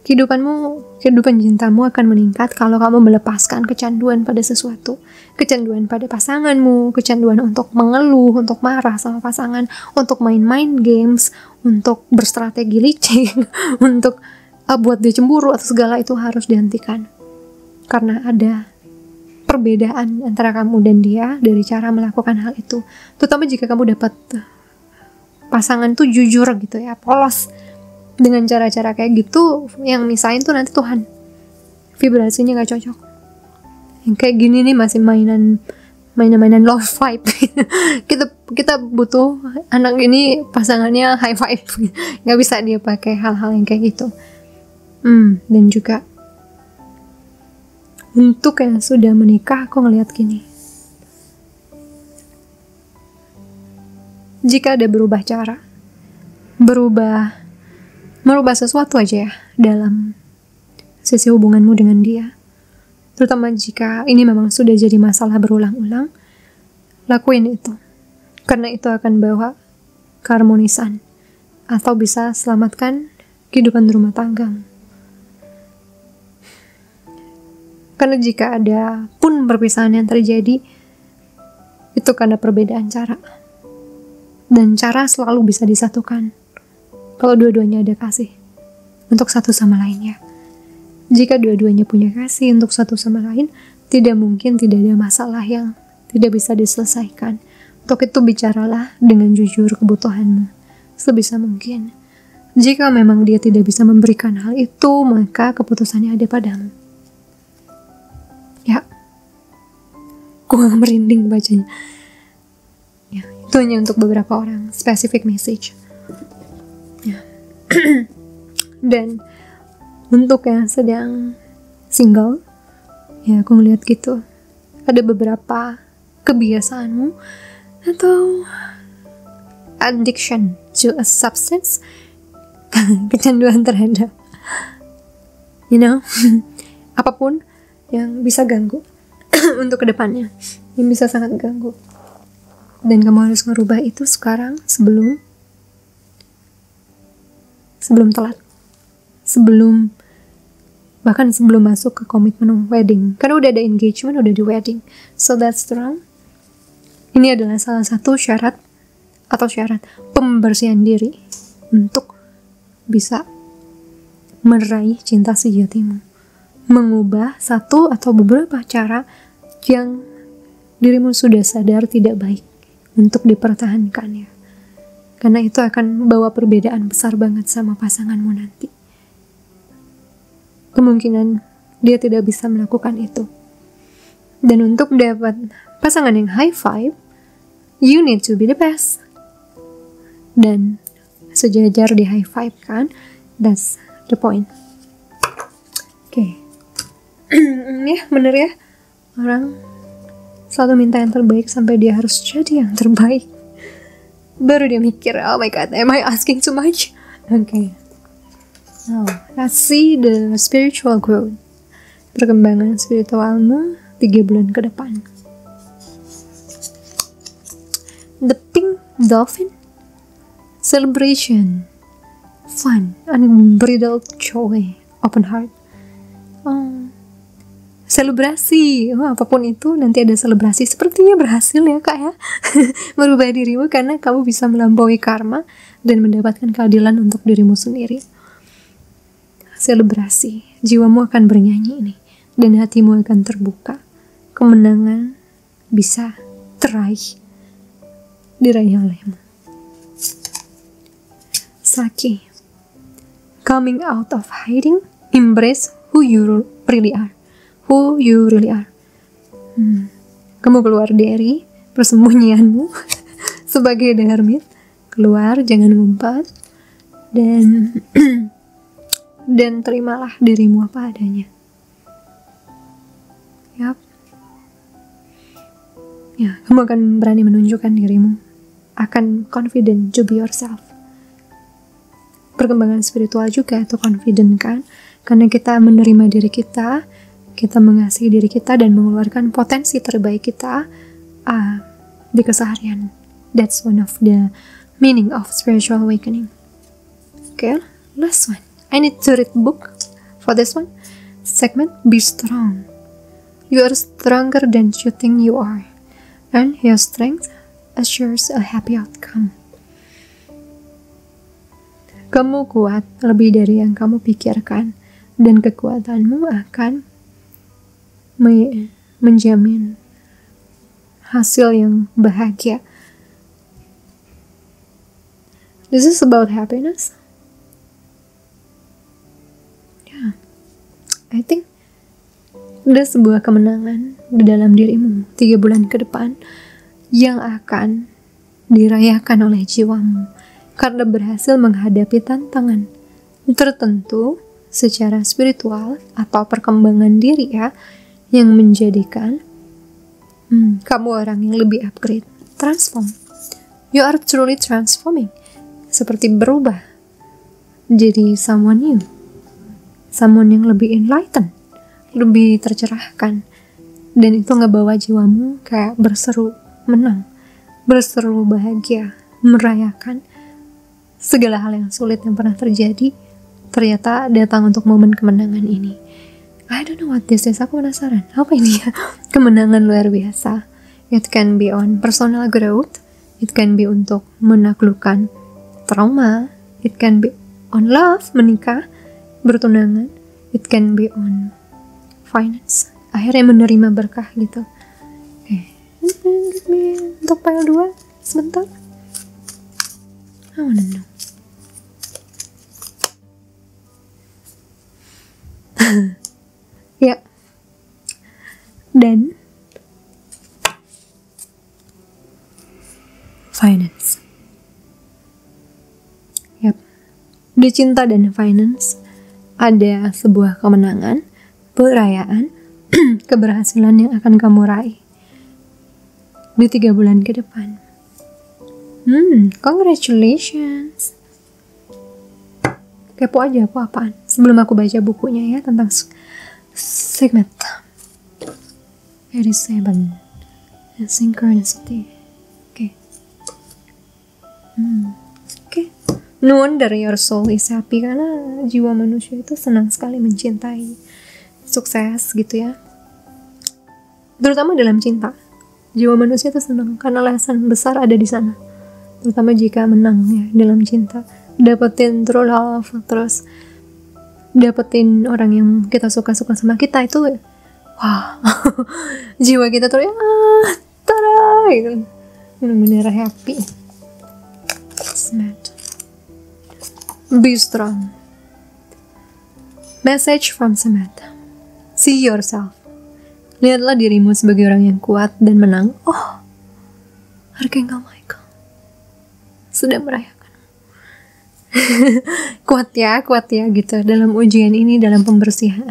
kehidupan cintamu akan meningkat kalau kamu melepaskan kecanduan pada sesuatu. Kecanduan pada pasanganmu, kecanduan untuk mengeluh, untuk marah sama pasangan, untuk main-main games, untuk berstrategi licik, untuk buat dia cemburu atau segala, itu harus dihentikan. Karena ada perbedaan antara kamu dan dia dari cara melakukan hal itu. Terutama jika kamu dapat pasangan tuh jujur gitu ya, polos dengan cara-cara kayak gitu, yang misahin tuh nanti Tuhan, vibrasinya gak cocok. Yang kayak gini nih masih mainan love vibe. kita butuh anak ini pasangannya high vibe. Gak bisa dia pakai hal-hal yang kayak gitu. Dan juga untuk yang sudah menikah, aku ngeliat gini, jika ada berubah cara, merubah sesuatu aja ya dalam sisi hubunganmu dengan dia, terutama jika ini memang sudah jadi masalah berulang-ulang, lakuin itu, karena itu akan bawa keharmonisan atau bisa selamatkan kehidupan rumah tanggamu. Karena jika ada pun perpisahan yang terjadi, Itu karena perbedaan cara. Dan cara selalu bisa disatukan kalau dua-duanya ada kasih untuk satu sama lainnya. Jika dua-duanya punya kasih untuk satu sama lain, tidak mungkin tidak ada masalah yang tidak bisa diselesaikan. Untuk itu bicaralah dengan jujur kebutuhanmu sebisa mungkin. Jika memang dia tidak bisa memberikan hal itu, maka keputusannya ada padamu. Ya, gue merinding bacanya. Ya, itu hanya untuk beberapa orang, specific message. Ya. Dan untuk yang sedang single, ya aku ngeliat gitu, ada beberapa kebiasaanmu atau addiction to a substance, kecanduan terhadap, apapun yang bisa ganggu untuk kedepannya, yang bisa sangat ganggu. Dan kamu harus ngerubah itu sekarang sebelum telat, bahkan sebelum masuk ke komitmen wedding. Karena udah ada engagement, udah di wedding, so that's wrong. Ini adalah salah satu syarat pembersihan diri untuk bisa meraih cinta sejatimu. Mengubah satu atau beberapa cara yang dirimu sudah sadar tidak baik untuk dipertahankannya. Karena itu akan membawa perbedaan besar banget sama pasanganmu nanti. Kemungkinan dia tidak bisa melakukan itu. Dan untuk dapat pasangan yang high five, you need to be the best. Dan sejajar di high five kan, that's the point. Oke. Ya, bener ya. Orang selalu minta yang terbaik sampai dia harus jadi yang terbaik. Baru dia mikir, oh my god, am I asking too much? Okay. Now, let's see the spiritual growth. Perkembangan spiritualmu 3 bulan ke depan. The pink dolphin. Celebration. Fun. Unbridled joy. Open heart. Selebrasi, apapun itu nanti ada selebrasi. Sepertinya berhasil ya kak ya merubah dirimu, karena kamu bisa melampaui karma dan mendapatkan keadilan untuk dirimu sendiri. Selebrasi, jiwamu akan bernyanyi ini, dan hatimu akan terbuka. Kemenangan bisa diraih olehmu. Saki, coming out of hiding, embrace who you really are. Kamu keluar dari persembunyianmu sebagai the hermit. Keluar, jangan ngumpat, dan terimalah dirimu apa adanya. Yap. Ya, kamu akan berani menunjukkan dirimu, akan confident to be yourself. Perkembangan spiritual juga itu confident kan, karena kita menerima diri kita mengasihi diri kita dan mengeluarkan potensi terbaik kita di keseharian. That's one of the meaning of spiritual awakening. Okay, last one. I need to read book for this one. Segment, be strong. You are stronger than you think you are, and your strength assures a happy outcome. Kamu kuat lebih dari yang kamu pikirkan, dan kekuatanmu akan menjamin hasil yang bahagia. This is about happiness. Yeah, I think ada sebuah kemenangan di dalam dirimu 3 bulan ke depan yang akan dirayakan oleh jiwamu karena berhasil menghadapi tantangan tertentu secara spiritual atau perkembangan diri ya, yang menjadikan kamu orang yang lebih upgrade, transform. You are truly transforming, seperti berubah jadi someone new, someone yang lebih enlightened, lebih tercerahkan, dan itu ngebawa jiwamu kayak berseru menang, berseru bahagia, merayakan segala hal yang sulit yang pernah terjadi ternyata datang untuk momen kemenangan ini. I don't know what this is. Aku penasaran. Apa ini ya? Kemenangan luar biasa It can be on personal growth. It can be untuk menaklukkan trauma. It can be on love, menikah, bertunangan. It can be on finance, akhirnya menerima berkah gitu. Untuk file 2 sebentar. I wanna know. Ya. Dan finance. Yap. Di cinta dan finance ada sebuah kemenangan, perayaan, keberhasilan yang akan kamu raih di 3 bulan ke depan. Congratulations. Kepo aja aku apaan sebelum aku baca bukunya ya tentang segment 87 synchronicity. Oke. No wonder your soul is happy, karena jiwa manusia itu senang sekali mencintai sukses gitu ya. Terutama dalam cinta. Jiwa manusia itu senang karena lesan besar ada di sana. Terutama jika menang ya dalam cinta. Dapetin true love, terus dapetin orang yang kita suka-suka sama kita itu, wah, jiwa kita tuh tada gitu. Bener-bener happy. Smart. Be strong. Message from Samantha. See yourself. Lihatlah dirimu sebagai orang yang kuat dan menang. Oh, Archangel Michael sudah merayakan. kuat ya gitu. Dalam ujian ini, dalam pembersihan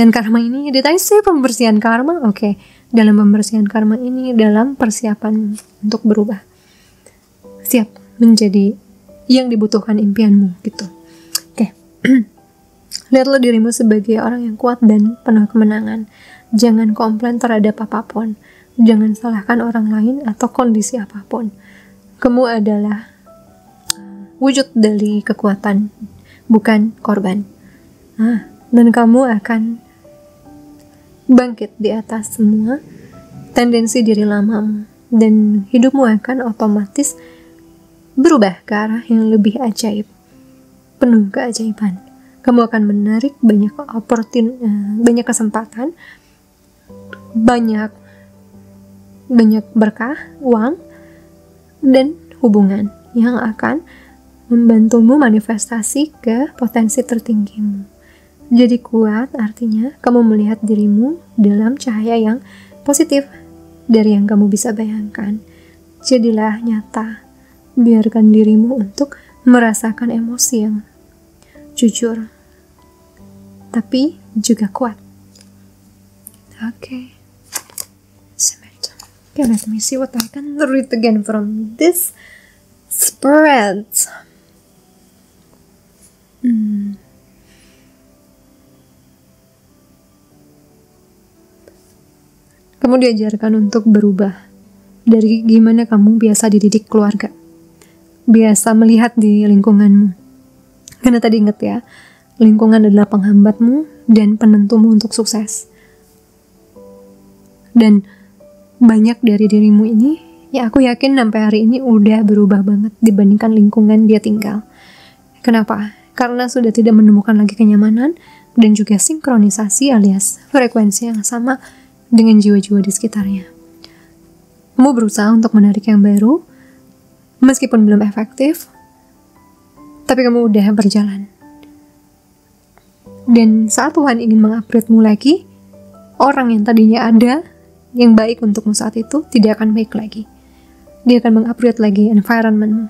karma ini, ditanya sih pembersihan karma. Oke. Dalam pembersihan karma ini, dalam persiapan untuk berubah. Siap menjadi yang dibutuhkan impianmu gitu. Oke. Lihatlah dirimu sebagai orang yang kuat dan penuh kemenangan. Jangan komplain terhadap apapun. Jangan salahkan orang lain atau kondisi apapun. Kamu adalah wujud dari kekuatan, bukan korban. Dan kamu akan bangkit di atas semua tendensi diri lamamu. Dan hidupmu akan otomatis berubah ke arah yang lebih ajaib, penuh keajaiban. Kamu akan menarik banyak kesempatan, banyak berkah, uang, dan hubungan yang akan membantumu manifestasi ke potensi tertinggimu. Jadi kuat artinya kamu melihat dirimu dalam cahaya yang positif dari yang kamu bisa bayangkan. Jadilah nyata. Biarkan dirimu untuk merasakan emosi yang jujur, tapi juga kuat. Okay, let me see what I can read again from this spread. Kamu diajarkan untuk berubah dari gimana kamu biasa dididik keluarga, biasa melihat di lingkunganmu. Karena tadi ingat ya, lingkungan adalah penghambatmu dan penentumu untuk sukses. Dan banyak dari dirimu ini, ya aku yakin sampai hari ini udah berubah banget dibandingkan lingkungan dia tinggal. Kenapa? Karena sudah tidak menemukan lagi kenyamanan dan juga sinkronisasi alias frekuensi yang sama dengan jiwa-jiwa di sekitarnya. Kamu berusaha untuk menarik yang baru, meskipun belum efektif, tapi kamu udah berjalan. Dan saat Tuhan ingin mengupgrade-mu lagi, orang yang tadinya ada, yang baik untukmu saat itu, tidak akan baik lagi. Dia akan mengupgrade lagi environment-mu,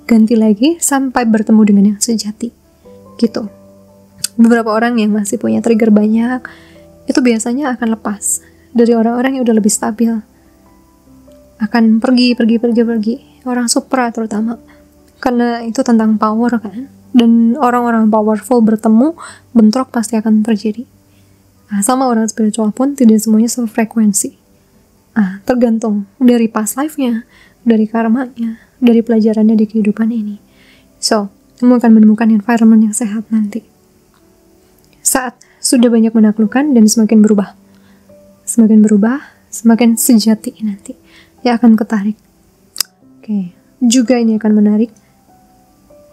ganti lagi sampai bertemu dengan yang sejati. Gitu. Beberapa orang yang masih punya trigger banyak, itu biasanya akan lepas dari orang-orang yang udah lebih stabil. Akan pergi. Orang supra terutama. Karena itu tentang power kan. Dan orang-orang powerful bertemu, bentrok pasti akan terjadi. Sama orang spiritual pun tidak semuanya sefrekuensi. Tergantung dari past life-nya, dari karmanya, dari pelajarannya di kehidupan ini. So, kamu akan menemukan environment yang sehat nanti. Saat sudah banyak menaklukkan dan semakin berubah. Semakin berubah, semakin sejati nanti ya akan ketarik. Oke, juga ini akan menarik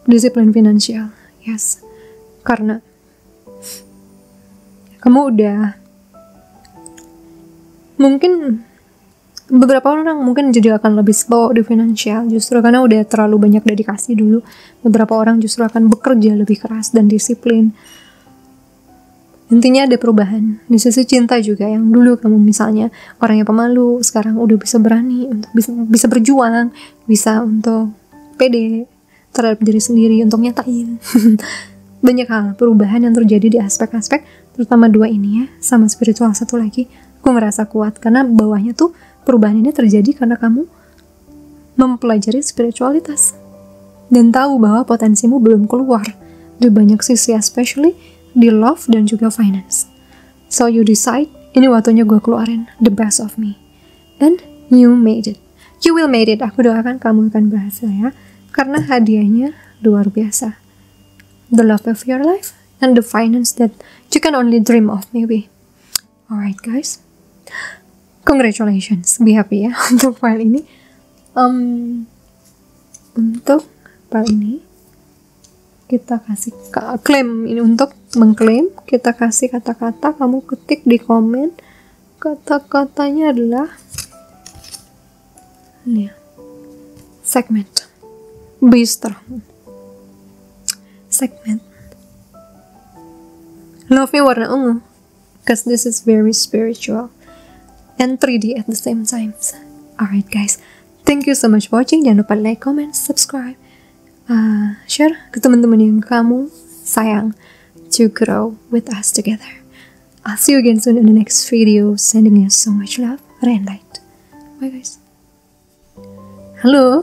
disiplin finansial. Yes, karena kamu udah, mungkin beberapa orang mungkin jadi akan lebih slow di finansial justru karena udah terlalu banyak dedikasi dulu. Beberapa orang justru akan bekerja lebih keras dan disiplin. Intinya ada perubahan di sisi cinta juga, yang dulu kamu misalnya orang yang pemalu, sekarang udah bisa berani untuk bisa berjuang, bisa untuk pede terhadap diri sendiri untuk nyatain. Banyak hal perubahan yang terjadi di aspek-aspek, terutama dua ini ya, sama spiritual satu lagi. Aku ngerasa kuat karena bawahnya tuh perubahan ini terjadi karena kamu mempelajari spiritualitas dan tahu bahwa potensimu belum keluar di banyak sisi, especially di love dan juga finance. So you decide, ini waktunya gue keluarin the best of me, and you made it. You will made it. Aku doakan kamu akan berhasil ya, karena hadiahnya luar biasa. The love of your life and the finance that you can only dream of maybe. Alright guys, congratulations, be happy ya untuk file ini. Untuk file ini kita kasih klaim, ini untuk mengklaim kita kasih kata-kata, kamu ketik di komen. Kata-katanya adalah ini, segment, be strong, segment, love-nya warna ungu because this is very spiritual and 3D at the same time. Alright guys, thank you so much for watching. Jangan lupa like, comment, subscribe, share ke teman-teman yang kamu sayang to grow with us together. I'll see you again soon in the next video. Sending you so much love, and light. Bye guys. Halo,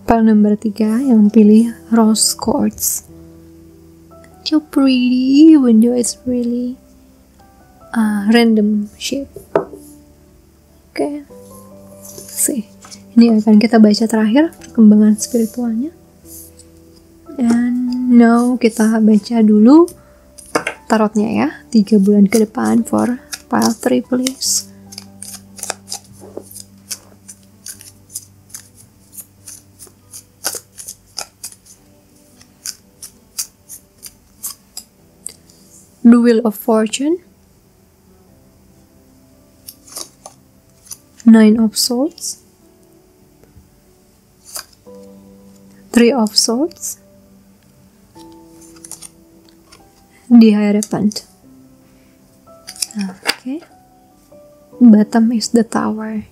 file number 3 yang pilih rose quartz. So pretty even though it's really random shape. Oke, see, ini akan kita baca terakhir perkembangan spiritualnya. And now kita baca dulu tarotnya ya, 3 bulan ke depan for pile 3 please. The Wheel of Fortune, 9 of Swords, 3 of Swords, the Hierophant. Okay. Bottom is the Tower.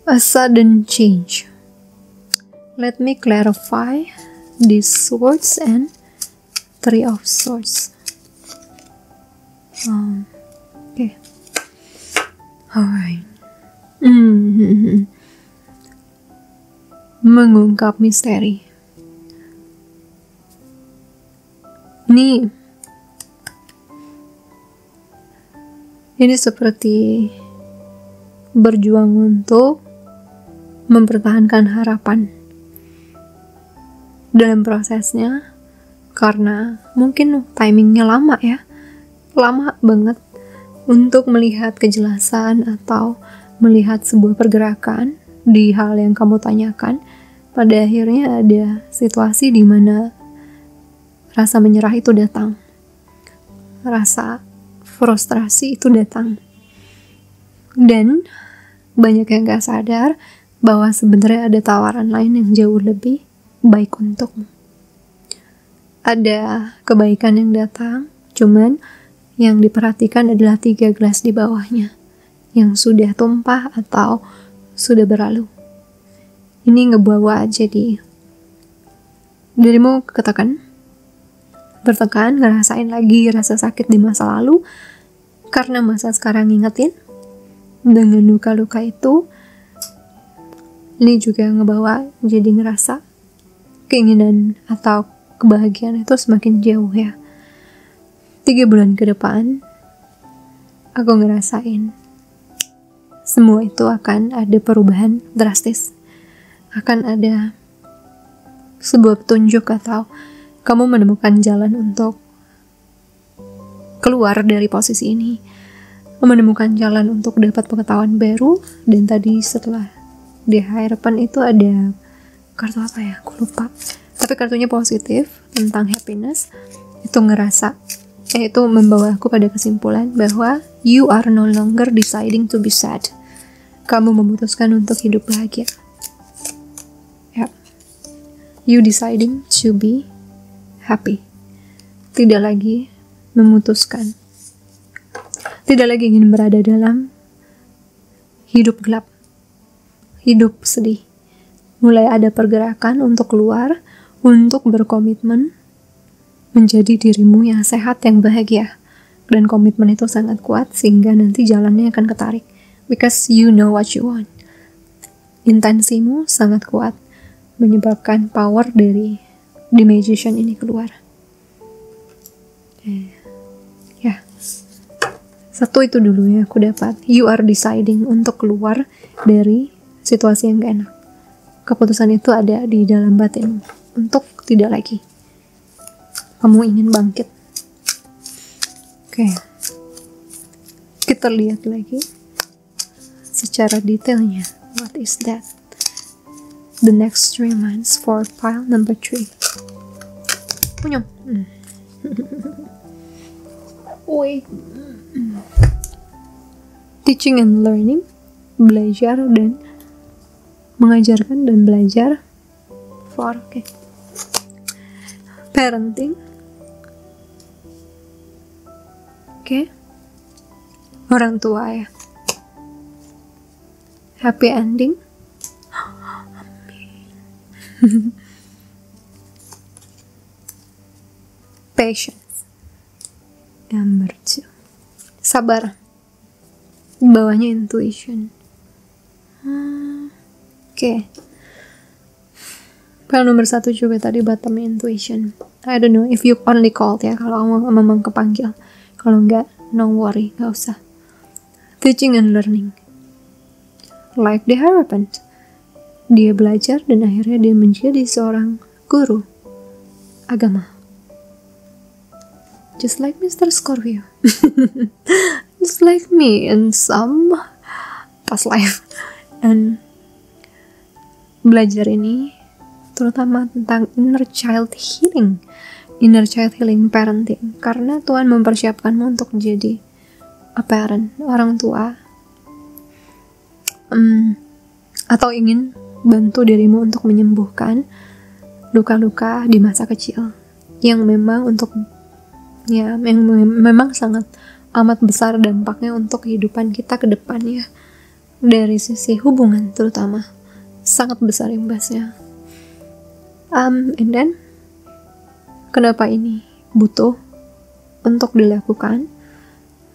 A sudden change. Let me clarify these swords and 3 of Swords. Okay. Alright. Mengungkap misteri. Ini seperti berjuang untuk mempertahankan harapan dalam prosesnya, karena mungkin timingnya lama ya, lama banget untuk melihat kejelasan atau melihat sebuah pergerakan di hal yang kamu tanyakan. Pada akhirnya ada situasi di mana rasa menyerah itu datang, rasa frustrasi itu datang, dan banyak yang gak sadar bahwa sebenarnya ada tawaran lain yang jauh lebih baik untukmu. Ada kebaikan yang datang, cuman yang diperhatikan adalah 3 gelas di bawahnya yang sudah tumpah atau sudah berlalu. Ini ngebawa jadi dirimu bertekan, ngerasain lagi rasa sakit di masa lalu, karena masa sekarang ngingetin dengan luka-luka itu. Ini juga ngebawa jadi ngerasa keinginan atau kebahagiaan itu semakin jauh ya. 3 bulan ke depan aku ngerasain semua itu akan ada perubahan drastis, akan ada sebuah petunjuk atau kamu menemukan jalan untuk keluar dari posisi ini, menemukan jalan untuk dapat pengetahuan baru. Dan tadi setelah di harapan itu ada kartu apa ya, aku lupa, tapi kartunya positif tentang happiness. Itu itu membawa aku pada kesimpulan bahwa you are no longer deciding to be sad. Kamu memutuskan untuk hidup bahagia. Ya, you deciding to be happy. Tidak lagi memutuskan, tidak lagi ingin berada dalam hidup gelap, hidup sedih. Mulai ada pergerakan untuk keluar, untuk berkomitmen menjadi dirimu yang sehat, yang bahagia. Dan komitmen itu sangat kuat sehingga nanti jalannya akan ketarik. Because you know what you want. Intensimu sangat kuat, menyebabkan power dari The Magician ini keluar. Ya, satu itu dulu ya aku dapat. You are deciding untuk keluar dari situasi yang gak enak. Keputusan itu ada di dalam batin untuk tidak lagi. Kamu ingin bangkit. Oke. Kita lihat lagi secara detailnya. What is that? The next 3 months for pile number 3. Punyong. Wait. Teaching and learning. Belajar dan mengajarkan dan belajar. Okay. Parenting. Okay. Orang tua ya. Happy ending. Patience. Number 2. Sabar. Di bawahnya intuition. Oke. File nomor 1 juga tadi bottom intuition. I don't know if you only called ya, kalau kamu memang kepanggil. Kalau enggak, no worry, gak usah. Teaching and learning. Like the Hierophant. Dia belajar dan akhirnya dia menjadi seorang guru agama. Just like Mr. Scorpio. Just like me in some past life. And belajar ini terutama tentang inner child healing parenting, karena Tuhan mempersiapkanmu untuk menjadi a parent, orang tua, atau ingin bantu dirimu untuk menyembuhkan luka-luka di masa kecil yang memang memang sangat amat besar dampaknya untuk kehidupan kita ke depannya. Dari sisi hubungan terutama sangat besar imbasnya. And then kenapa ini butuh untuk dilakukan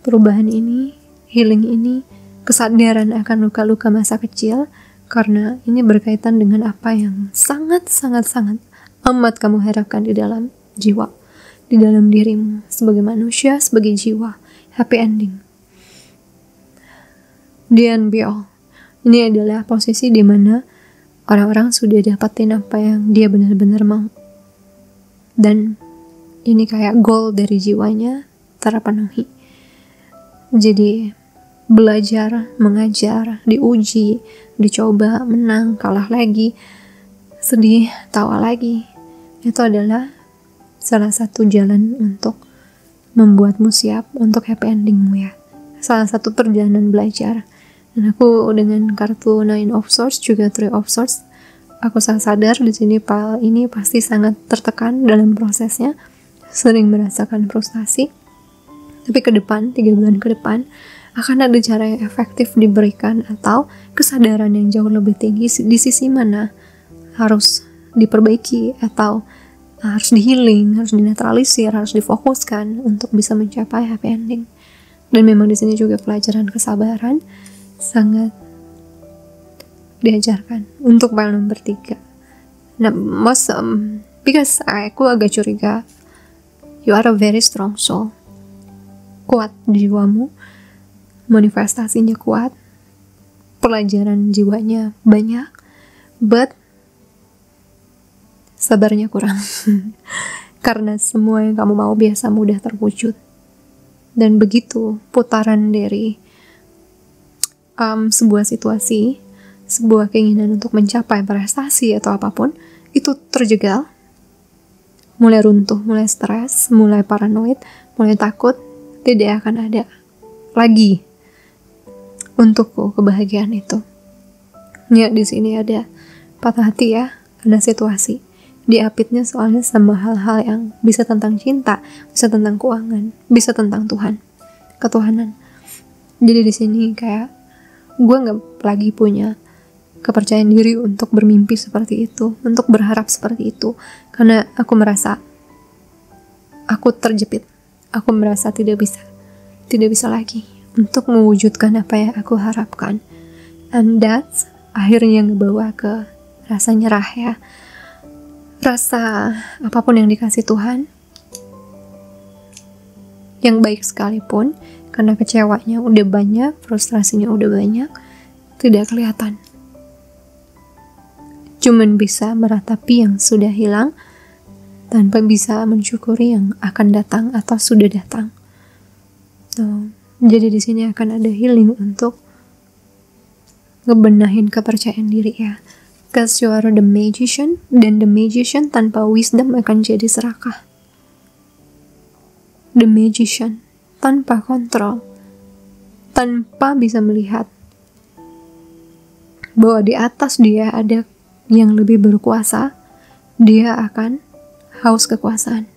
perubahan ini, healing ini, kesadaran akan luka-luka masa kecil, karena ini berkaitan dengan apa yang sangat amat kamu harapkan di dalam jiwa, di dalam dirimu sebagai manusia, sebagai jiwa. Happy ending. The end be all. Ini adalah posisi di mana orang-orang sudah dapatin apa yang dia benar-benar mau. Dan ini kayak goal dari jiwanya terpenuhi. Jadi belajar, mengajar, diuji, dicoba, menang, kalah lagi, sedih, tawa lagi. Itu adalah salah satu jalan untuk membuatmu siap untuk happy endingmu ya. Salah satu perjalanan belajar. Dan aku dengan kartu 9 of Swords juga 3 of Swords, aku sadar di sini Pal ini pasti sangat tertekan dalam prosesnya, sering merasakan frustasi. Tapi ke depan, 3 bulan ke depan, akan ada cara yang efektif diberikan atau kesadaran yang jauh lebih tinggi di sisi mana harus diperbaiki atau harus di-healing, harus dinetralisir, harus difokuskan untuk bisa mencapai happy ending. Dan memang di sini juga pelajaran kesabaran sangat diajarkan untuk file nomor 3. Nah, because aku agak curiga, you are a very strong soul. Kuat jiwamu, manifestasinya kuat, pelajaran jiwanya banyak, but sabarnya kurang. Karena semua yang kamu mau biasa mudah terwujud. Dan begitu putaran dari sebuah situasi, sebuah keinginan untuk mencapai prestasi atau apapun, itu terjegal, mulai runtuh, mulai stres, mulai paranoid, mulai takut, tidak akan ada lagi untukku kebahagiaan itu. Ya, di sini ada patah hati ya, karena situasi. Diapitnya soalnya sama hal-hal yang bisa tentang cinta, bisa tentang keuangan, bisa tentang Tuhan, ketuhanan. Jadi di sini kayak gue nggak lagi punya kepercayaan diri untuk bermimpi seperti itu, untuk berharap seperti itu, karena aku merasa aku terjepit, aku merasa tidak bisa lagi untuk mewujudkan apa yang aku harapkan. And that's akhirnya ngebawa ke rasa nyerah ya, rasa apapun yang dikasih Tuhan, yang baik sekalipun, karena kecewanya udah banyak, frustrasinya udah banyak, tidak kelihatan. Cuman bisa meratapi yang sudah hilang, tanpa bisa mensyukuri yang akan datang atau sudah datang. Jadi di sini akan ada healing untuk ngebenahin kepercayaan diri ya. Because you are the magician, dan the magician tanpa wisdom akan jadi serakah. The magician tanpa kontrol, tanpa bisa melihat bahwa di atas dia ada yang lebih berkuasa, dia akan haus kekuasaan.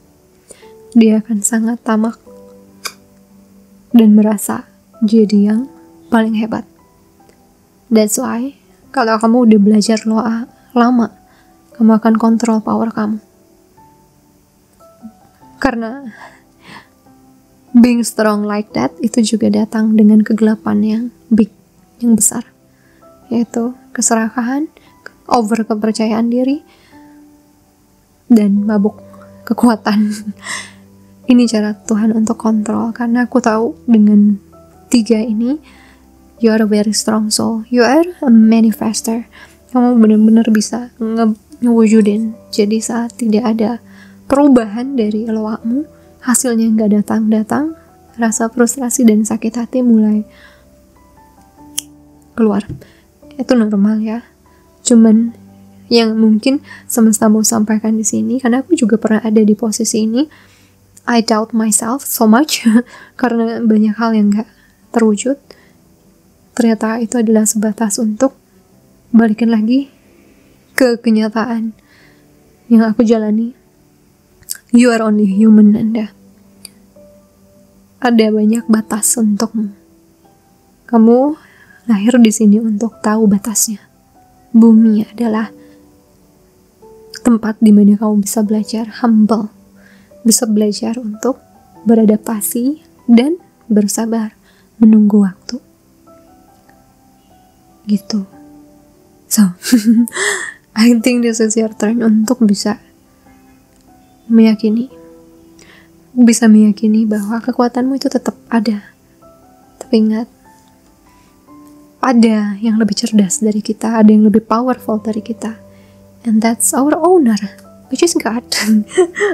Dia akan sangat tamak dan merasa jadi yang paling hebat. That's why kalau kamu udah belajar lama, kamu akan kontrol power kamu. Karena being strong like that itu juga datang dengan kegelapan yang big, yang besar, yaitu keserakahan, over kepercayaan diri, dan mabuk kekuatan. Ini cara Tuhan untuk kontrol, karena aku tahu dengan 3 ini, you are a very strong soul, you are a manifester. Kamu benar-benar bisa ngewujudin. Jadi saat tidak ada perubahan dari eloakmu, hasilnya nggak datang, rasa frustrasi dan sakit hati mulai keluar. Itu normal ya. Cuman yang mungkin semesta mau sampaikan di sini, karena aku juga pernah ada di posisi ini, I doubt myself so much karena banyak hal yang nggak terwujud. Ternyata itu adalah sebatas untuk balikin lagi ke kenyataan yang aku jalani. You are only human, Anda. Ada banyak batas untukmu. Kamu lahir di sini untuk tahu batasnya. Bumi adalah tempat di mana kamu bisa belajar humble, bisa belajar untuk beradaptasi dan bersabar, menunggu waktu. Gitu. So, I think this is your turn untuk bisa meyakini bahwa kekuatanmu itu tetap ada. Tapi ingat, ada yang lebih cerdas dari kita, ada yang lebih powerful dari kita, and that's our owner, which is God.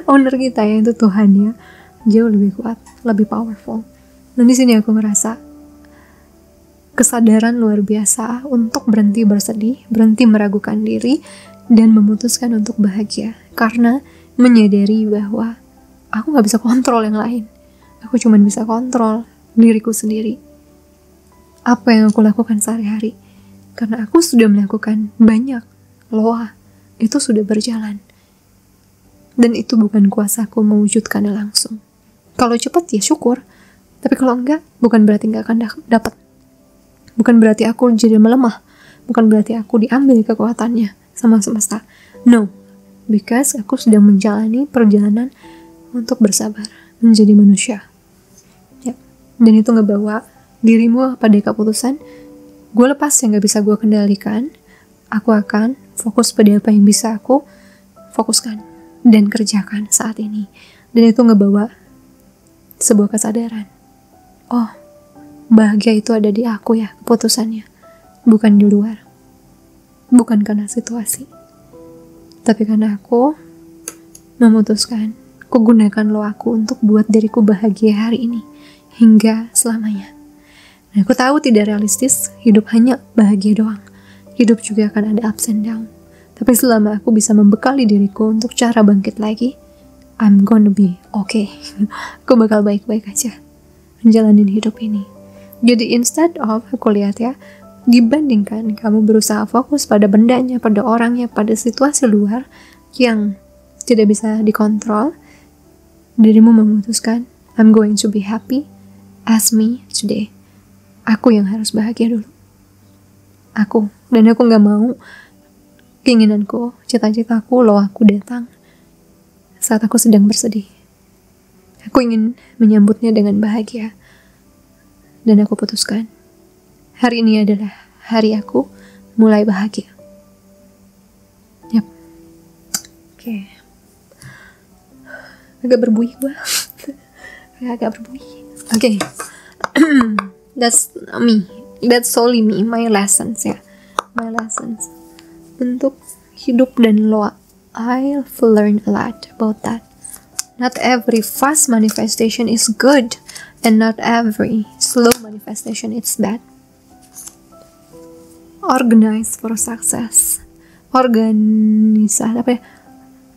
Owner kita yaitu Tuhan ya, jauh lebih kuat, lebih powerful. Dan di sini aku ngerasa kesadaran luar biasa untuk berhenti bersedih, berhenti meragukan diri, dan memutuskan untuk bahagia, karena menyadari bahwa aku gak bisa kontrol yang lain. Aku cuma bisa kontrol diriku sendiri. Apa yang aku lakukan sehari-hari. Karena aku sudah melakukan banyak. Loa, itu sudah berjalan. Dan itu bukan kuasaku mewujudkannya langsung. Kalau cepat ya syukur. Tapi kalau enggak, bukan berarti gak akan dapat. Bukan berarti aku jadi melemah. Bukan berarti aku diambil kekuatannya sama semesta. No. Because aku sedang menjalani perjalanan untuk bersabar, menjadi manusia. Ya. Dan itu ngebawa dirimu pada keputusan, gue lepas yang gak bisa gue kendalikan, aku akan fokus pada apa yang bisa aku fokuskan dan kerjakan saat ini. Dan itu ngebawa sebuah kesadaran. Oh, bahagia itu ada di aku ya, keputusannya. Bukan di luar. Bukan karena situasi. Tapi karena aku memutuskan, aku gunakan lo aku untuk buat diriku bahagia hari ini. hingga selamanya. Nah, aku tahu tidak realistis, hidup hanya bahagia doang. Hidup juga akan ada ups and down. Tapi selama aku bisa membekali diriku untuk cara bangkit lagi, I'm gonna be okay. Aku bakal baik-baik aja menjalanin hidup ini. Jadi instead of, aku lihat ya, dibandingkan kamu berusaha fokus pada bendanya, pada orangnya, pada situasi luar yang tidak bisa dikontrol, dirimu memutuskan, I'm going to be happy as me today. Aku yang harus bahagia dulu. Dan aku gak mau keinginanku, cita-citaku, loh aku datang saat aku sedang bersedih. Aku ingin menyambutnya dengan bahagia. Dan aku putuskan, hari ini adalah hari aku mulai bahagia. Yap. Oke. Agak berbunyi gue. Agak berbunyi. Oke. That's me. That's solely me. My lessons ya. My lessons. Untuk hidup dan lo, I've learned a lot about that. Not every fast manifestation is good, and not every slow manifestation is bad. Organize for success.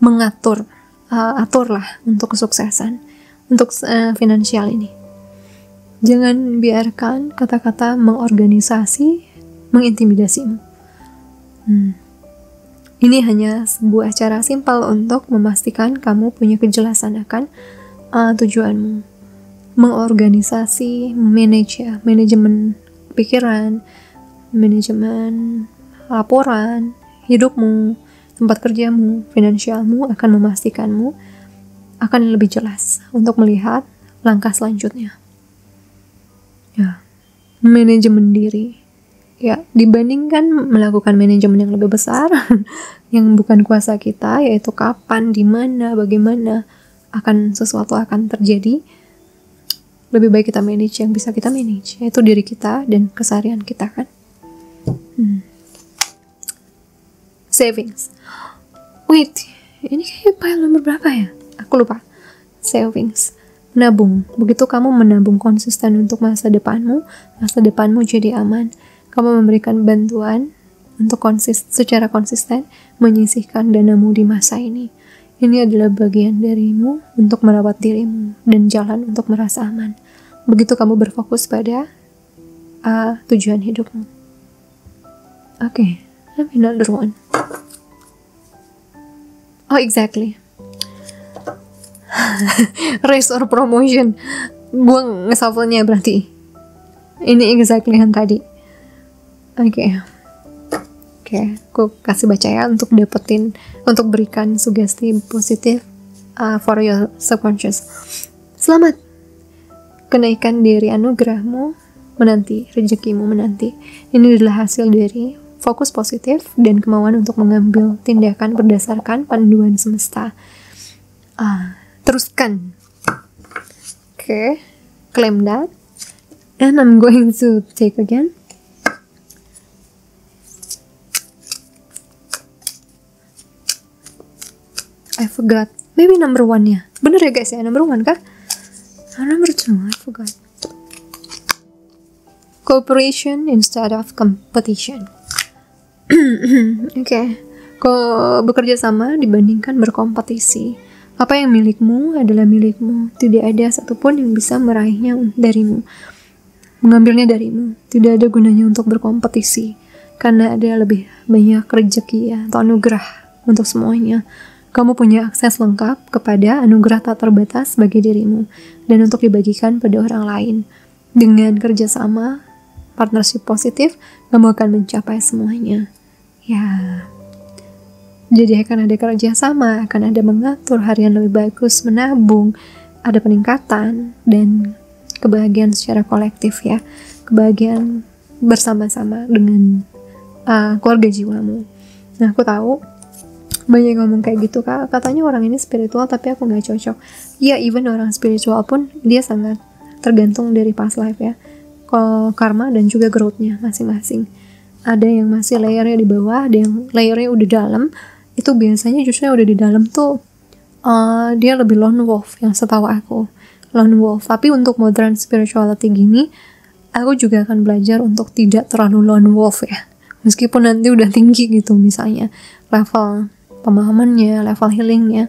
Mengatur, aturlah untuk kesuksesan, untuk finansial ini. Jangan biarkan kata-kata mengorganisasi mengintimidasimu. Ini hanya sebuah cara simpel untuk memastikan kamu punya kejelasan akan tujuanmu. Mengorganisasi, manajemen pikiran, manajemen laporan, hidupmu, tempat kerjamu, finansialmu akan memastikanmu akan lebih jelas untuk melihat langkah selanjutnya. Ya, manajemen diri. Ya, dibandingkan melakukan manajemen yang lebih besar yang bukan kuasa kita, yaitu kapan, di mana, bagaimana sesuatu akan terjadi, lebih baik kita manage yang bisa kita manage, yaitu diri kita dan keseharian kita kan. Savings. Wait, ini kayak file nomor berapa ya? Aku lupa. Savings. Menabung. Begitu kamu menabung konsisten untuk masa depanmu jadi aman. Kamu memberikan bantuan untuk secara konsisten menyisihkan danamu di masa ini. Ini adalah bagian darimu untuk merawat dirimu dan jalan untuk merasa aman. Begitu kamu berfokus pada tujuan hidupmu. Okay, let me another one. Oh, exactly. Raise or promotion. Buang nge-shuffle-nya berarti. Ini exactly yang tadi. Oke, aku kasih baca ya untuk berikan sugesti positif for your subconscious. Selamat, kenaikan dari anugerahmu menanti, rezekimu menanti. Ini adalah hasil dari fokus positif dan kemauan untuk mengambil tindakan berdasarkan panduan semesta. Teruskan. Claim that. And I'm going to take again. I forgot. Maybe number 1 ya. Bener ya guys ya, number 1 kah? Number 2, I forgot. Cooperation instead of competition. Bekerja sama dibandingkan berkompetisi. Apa yang milikmu adalah milikmu. Tidak ada satupun yang bisa meraihnya darimu, mengambilnya darimu. Tidak ada gunanya untuk berkompetisi, karena ada lebih banyak rezeki ya, atau anugerah untuk semuanya. Kamu punya akses lengkap kepada anugerah tak terbatas bagi dirimu dan untuk dibagikan pada orang lain. Dengan kerjasama, partnership positif, kamu akan mencapai semuanya. Ya, jadi akan ada kerjasama, akan ada mengatur harian lebih bagus, menabung, ada peningkatan dan kebahagiaan secara kolektif ya, kebahagiaan bersama-sama dengan keluarga jiwamu. Nah, aku tahu banyak ngomong kayak gitu, Kak. Katanya orang ini spiritual tapi aku gak cocok. Ya, even orang spiritual pun dia sangat tergantung dari past life ya, karma dan juga growth-nya masing-masing. Ada yang masih layernya di bawah, ada yang layernya udah dalam. Itu biasanya justru yang udah di dalam tuh dia lebih lone wolf yang setahu aku. lone wolf. Tapi untuk modern spirituality gini, aku juga akan belajar untuk tidak terlalu lone wolf ya. Meskipun nanti udah tinggi gitu misalnya level pemahamannya, level healingnya,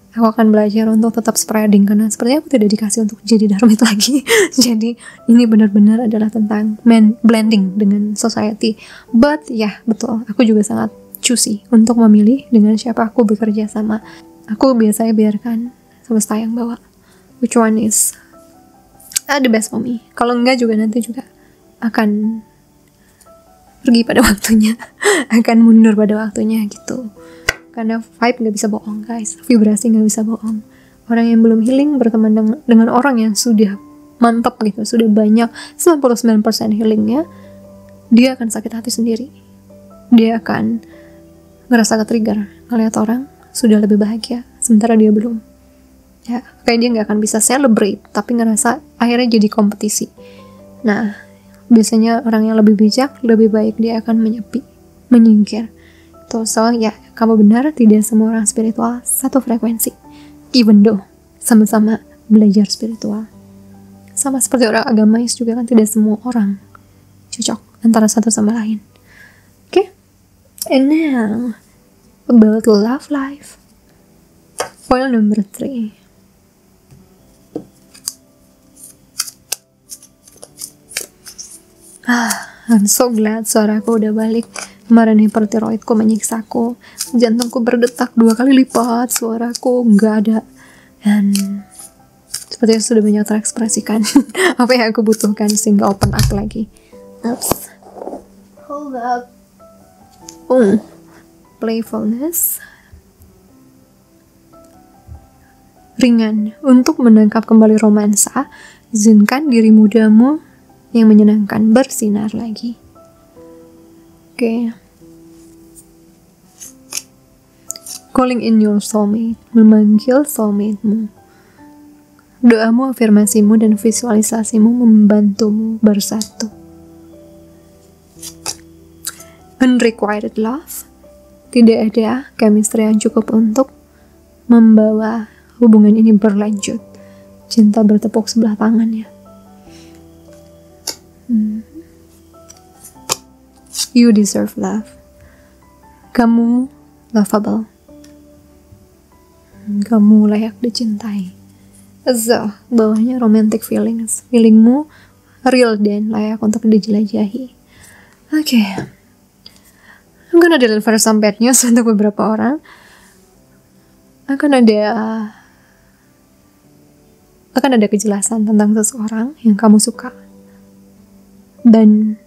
aku akan belajar untuk tetap spreading, karena sepertinya aku tidak dikasih untuk jadi dharmit lagi. Jadi ini benar-benar adalah tentang blending dengan society. But ya, betul, aku juga sangat choosy untuk memilih dengan siapa aku bekerja sama. Aku biasanya biarkan semesta yang bawa which one is the best for me. Kalau enggak juga nanti juga akan pergi pada waktunya, akan mundur pada waktunya gitu. Karena vibe gak bisa bohong guys, vibrasi gak bisa bohong. Orang yang belum healing berteman dengan orang yang sudah mantap gitu, sudah banyak 99% healingnya, dia akan sakit hati sendiri. Dia akan ngerasa ke-trigger ngeliat orang sudah lebih bahagia, sementara dia belum. Ya, kayak dia gak akan bisa celebrate, tapi ngerasa akhirnya jadi kompetisi. Nah, biasanya orang yang lebih bijak, lebih baik dia akan menyepi, menyingkir. So ya, kamu benar, tidak semua orang spiritual satu frekuensi. Even though sama-sama belajar spiritual. Sama seperti orang agamais juga kan, tidak semua orang cocok antara satu sama lain. Okay? And now, about love life. Point number 3. I'm so glad suaraku udah balik. Kemarin hipertiroidku menyiksaku, jantungku berdetak 2 kali lipat, suaraku nggak ada, dan sepertinya sudah banyak terekspresikan apa yang aku butuhkan sehingga open up lagi. Oops. Hold up. Playfulness. Ringan. Untuk menangkap kembali romansa, izinkan diri mudamu yang menyenangkan bersinar lagi. Oke. Calling in your soulmate, memanggil soulmate-mu. Doamu, afirmasimu, dan visualisasimu membantumu bersatu. Unrequited love. Tidak ada chemistry yang cukup untuk membawa hubungan ini berlanjut. Cinta bertepuk sebelah tangannya. You deserve love. Kamu lovable. Kamu layak dicintai. So, bawahnya romantic feelings. Feelingmu real dan layak untuk dijelajahi. Okay. I'm gonna deliver some bad news untuk beberapa orang. Akan ada kejelasan tentang seseorang yang kamu suka. Dan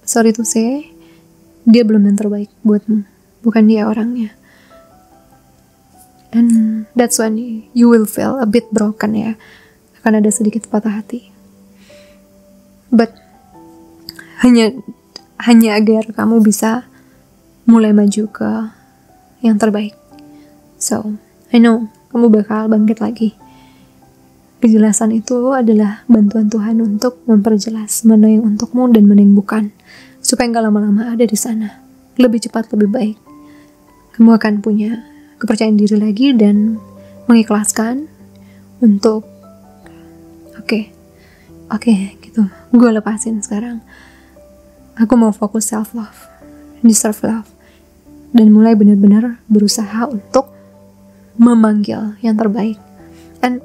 sorry to say, dia belum yang terbaik buatmu, bukan dia orangnya. And that's when you will feel a bit broken ya. Akan ada sedikit patah hati. But hanya agar kamu bisa mulai maju ke yang terbaik. So, I know kamu bakal bangkit lagi. Kejelasan itu adalah bantuan Tuhan untuk memperjelas mana yang untukmu dan mana yang bukan, supaya nggak lama-lama ada di sana. Lebih cepat, lebih baik. Kamu akan punya kepercayaan diri lagi dan mengikhlaskan untuk oke, gitu. Gue lepasin sekarang. Aku mau fokus self love, deserve love, dan mulai benar-benar berusaha untuk memanggil yang terbaik. And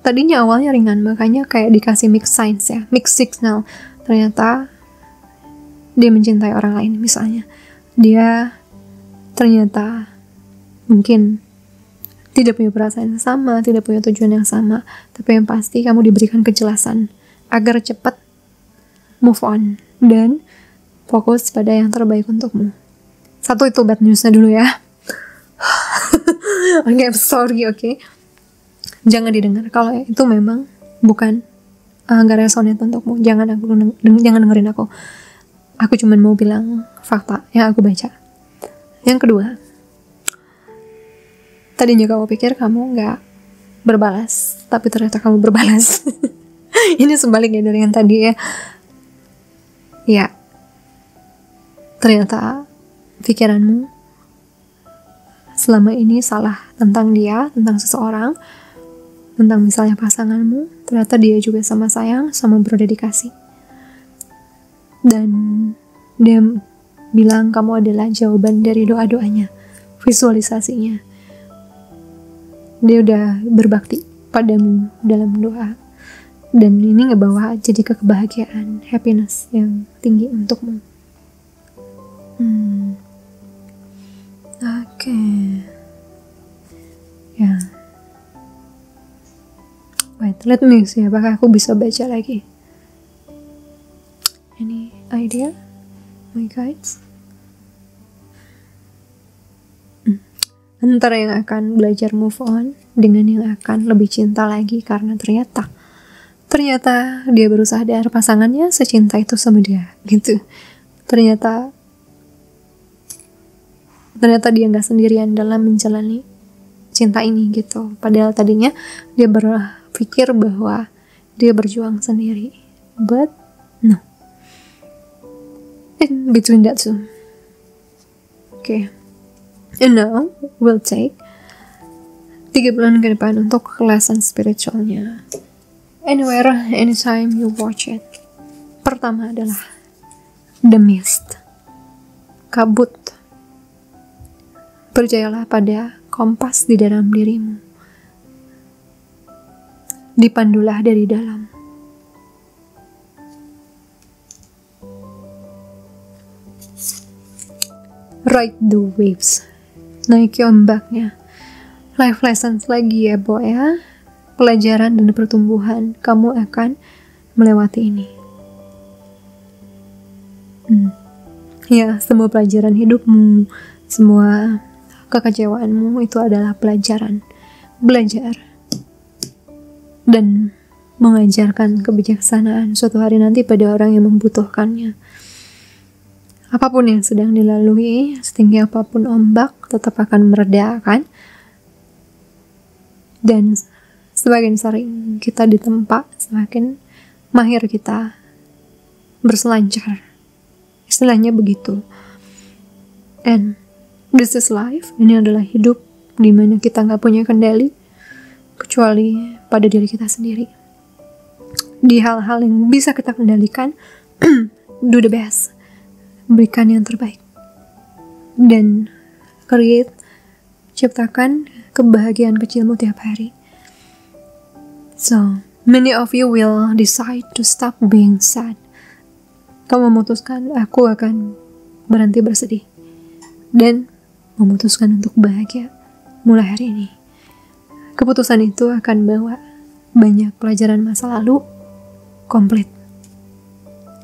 tadinya awalnya ringan, makanya kayak dikasih mixed signs ya, mixed signal. Ternyata dia mencintai orang lain misalnya. Dia ternyata mungkin tidak punya perasaan yang sama, tidak punya tujuan yang sama. Tapi yang pasti kamu diberikan kejelasan agar cepat move on dan fokus pada yang terbaik untukmu. Satu itu bad newsnya dulu ya. Okay, I'm sorry, okay. Jangan didengar kalau itu memang bukan gak resonate untukmu. Jangan dengerin aku. Aku cuma mau bilang fakta yang aku baca. Yang kedua, tadinya kamu pikir kamu gak berbalas, tapi ternyata kamu berbalas. Ini sebaliknya dari yang tadi ya. Ya, ternyata pikiranmu selama ini salah tentang dia, tentang seseorang. tentang misalnya pasanganmu, ternyata dia juga sama sayang, sama berdedikasi. Dan dia bilang kamu adalah jawaban dari doa-doanya, visualisasinya. Dia udah berbakti padamu dalam doa. Dan ini ngebawa jadi kebahagiaan, happiness yang tinggi untukmu. Oke. Ya. Wait, let me see apakah aku bisa baca lagi. Any idea, my guys? Antara yang akan belajar move on dengan yang akan lebih cinta lagi karena ternyata dia baru sadar pasangannya secinta itu sama dia gitu. Ternyata dia nggak sendirian dalam menjalani cinta ini gitu. Padahal tadinya dia berpikir bahwa dia berjuang sendiri, but no, in between that two. Okay, and now we'll take 3 bulan ke depan untuk kelasan spiritualnya. Anywhere, anytime you watch it. Pertama adalah The Mist, kabut. Percayalah pada kompas di dalam dirimu. Dipandulah dari dalam. Ride the waves. Naiki ombaknya. Life lessons lagi ya, boy ya. Pelajaran dan pertumbuhan. Kamu akan melewati ini. Ya, semua pelajaran hidupmu, semua kekecewaanmu itu adalah pelajaran. Belajar dan mengajarkan kebijaksanaan suatu hari nanti pada orang yang membutuhkannya. Apapun yang sedang dilalui, setinggi apapun ombak, tetap akan mereda kan? Dan semakin sering kita ditempa, semakin mahir kita berselancar. Istilahnya begitu. And this is life. Ini adalah hidup di mana kita nggak punya kendali kecuali pada diri kita sendiri. Di hal-hal yang bisa kita kendalikan, do the best, berikan yang terbaik, dan ciptakan kebahagiaan kecilmu tiap hari. So, many of you will decide to stop being sad. Kamu memutuskan, aku akan berhenti bersedih dan memutuskan untuk bahagia mulai hari ini. Keputusan itu akan bawa banyak pelajaran masa lalu komplit.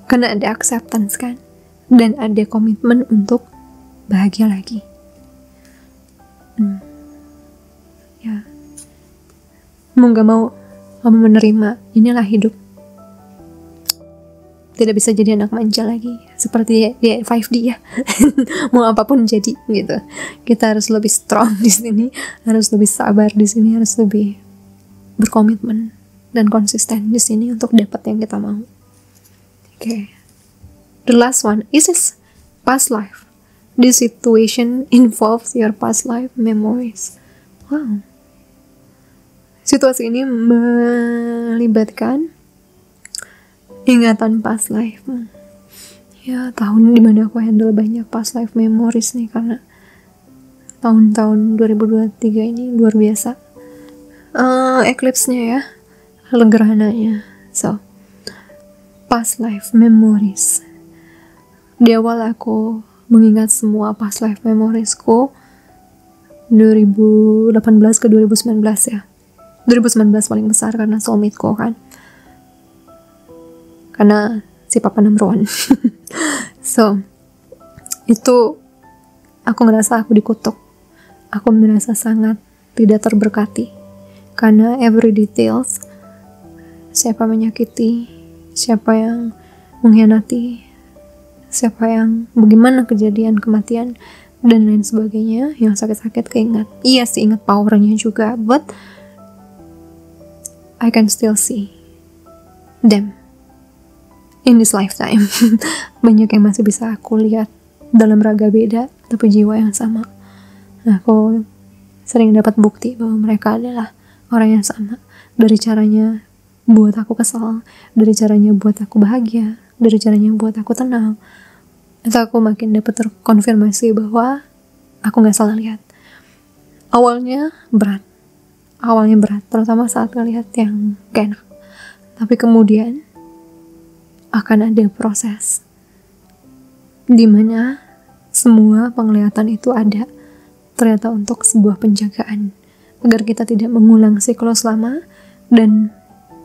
Karena ada acceptance kan, dan ada komitmen untuk bahagia lagi. Ya, mau gak mau kamu menerima, inilah hidup. Tidak bisa jadi anak manja lagi seperti di 5D ya. Mau apapun jadi gitu. Kita harus lebih strong di sini, harus lebih sabar di sini, harus lebih berkomitmen dan konsisten di sini untuk dapat yang kita mau. Okay. The last one is past life. This situation involves your past life memories. Wow. Situasi ini melibatkan ingatan past life. Ya, tahun dimana aku handle banyak past life memories nih, karena tahun-tahun 2023 ini luar biasa. Eclipse-nya ya, gerhananya. So, past life memories. Di awal aku mengingat semua past life memoriesku 2018 ke 2019 ya. 2019 paling besar karena soulmate-ku kan. Karena si papa number one. So, itu aku ngerasa aku dikutuk. Aku merasa sangat tidak terberkati. Karena every details, siapa menyakiti, siapa yang mengkhianati, siapa yang bagaimana kejadian kematian, dan lain sebagainya, yang sakit-sakit keingat. Iya sih, ingat powernya juga, but I can still see them in this lifetime. Banyak yang masih bisa aku lihat dalam raga beda, tapi jiwa yang sama. Nah, aku sering dapat bukti bahwa mereka adalah orang yang sama. dari caranya buat aku kesal, dari caranya buat aku bahagia, dari caranya buat aku tenang. Itu aku makin dapat terkonfirmasi bahwa aku gak salah lihat. Awalnya berat, terutama saat ngelihat yang gak enak. Tapi kemudian akan ada proses dimana semua penglihatan itu ada ternyata untuk sebuah penjagaan, agar kita tidak mengulang siklus lama dan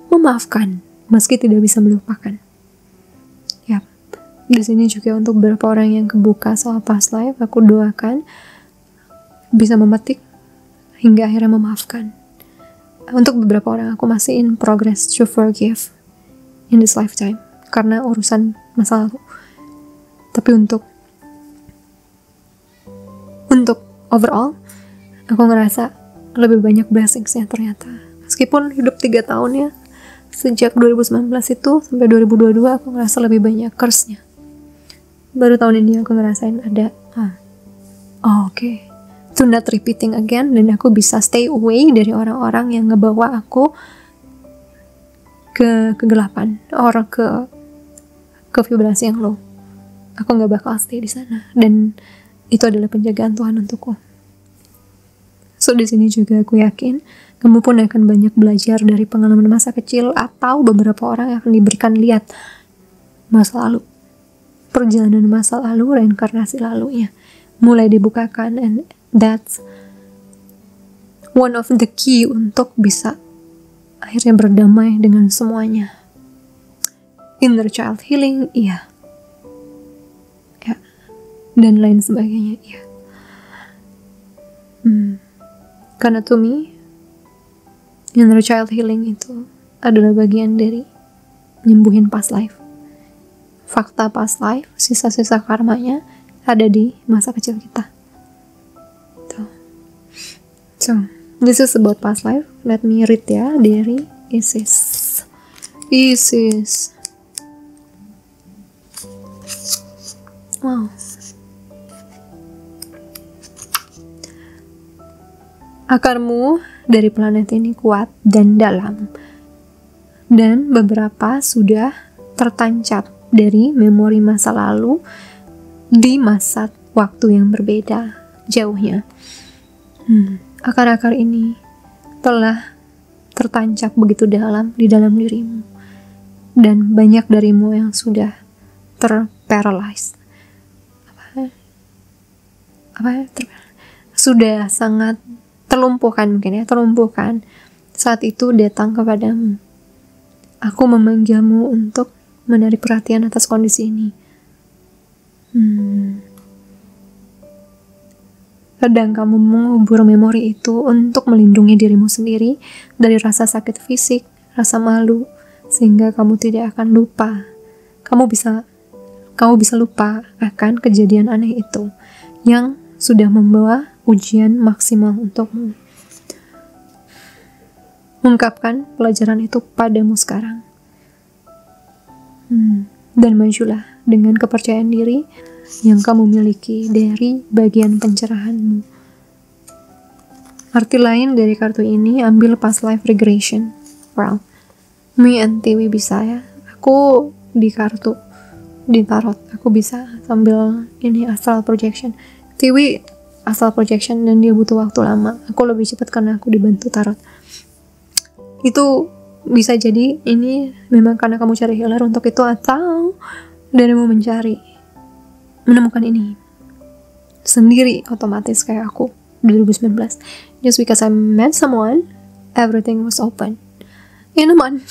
memaafkan meski tidak bisa melupakan. Ya, di sini juga untuk beberapa orang yang kebuka soal past life, aku doakan bisa memetik hingga akhirnya memaafkan. Untuk beberapa orang aku masih in progress to forgive in this lifetime karena urusan masa lalu. Tapi untuk overall, aku ngerasa lebih banyak blessingsnya ternyata. Meskipun hidup 3 tahun ya, sejak 2019 itu sampai 2022 aku ngerasa lebih banyak curse-nya. Baru tahun ini aku ngerasain ada okay, to not repeating again, dan aku bisa stay away dari orang-orang yang ngebawa aku ke kegelapan, orang ke vibrasi yang low. Aku gak bakal stay di sana, dan itu adalah penjagaan Tuhan untukku. So di sini juga aku yakin kamu pun akan banyak belajar dari pengalaman masa kecil, atau beberapa orang yang akan diberikan lihat masa lalu, perjalanan masa lalu, reinkarnasi lalunya mulai dibukakan, and that's one of the key untuk bisa akhirnya berdamai dengan semuanya. Inner child healing, iya. Ya. Dan lain sebagainya, iya. Karena to me, inner child healing itu adalah bagian dari nyembuhin past life. Fakta past life, sisa-sisa karmanya ada di masa kecil kita. So, this is about past life. Let me read ya dari Isis. Wow. Akarmu dari planet ini kuat dan dalam, dan beberapa sudah tertancap dari memori masa lalu di masa waktu yang berbeda jauhnya. Akar-akar ini telah tertancap begitu dalam di dalam dirimu, dan banyak darimu yang sudah terparalyzed. Sudah sangat terlumpuhkan saat itu datang kepadamu. Aku memanggilmu untuk menarik perhatian atas kondisi ini. Kadang kamu mengubur memori itu untuk melindungi dirimu sendiri dari rasa sakit fisik, rasa malu, sehingga kamu tidak akan lupa. Kamu bisa lupa akan kejadian aneh itu yang sudah membawa ujian maksimal untukmu. Ungkapkan pelajaran itu padamu sekarang. Dan majulah dengan kepercayaan diri yang kamu miliki dari bagian pencerahanmu. Arti lain dari kartu ini, ambil past life regression. Well, me and Tiwi bisa ya. Aku di kartu, di tarot, aku bisa sambil ini astral projection. Tiwi astral projection dan dia butuh waktu lama. Aku lebih cepat karena aku dibantu tarot. Itu bisa jadi ini memang karena kamu cari healer untuk itu, atau darimu menemukan ini sendiri otomatis kayak aku 2019. Just because I met someone, everything was open in a month.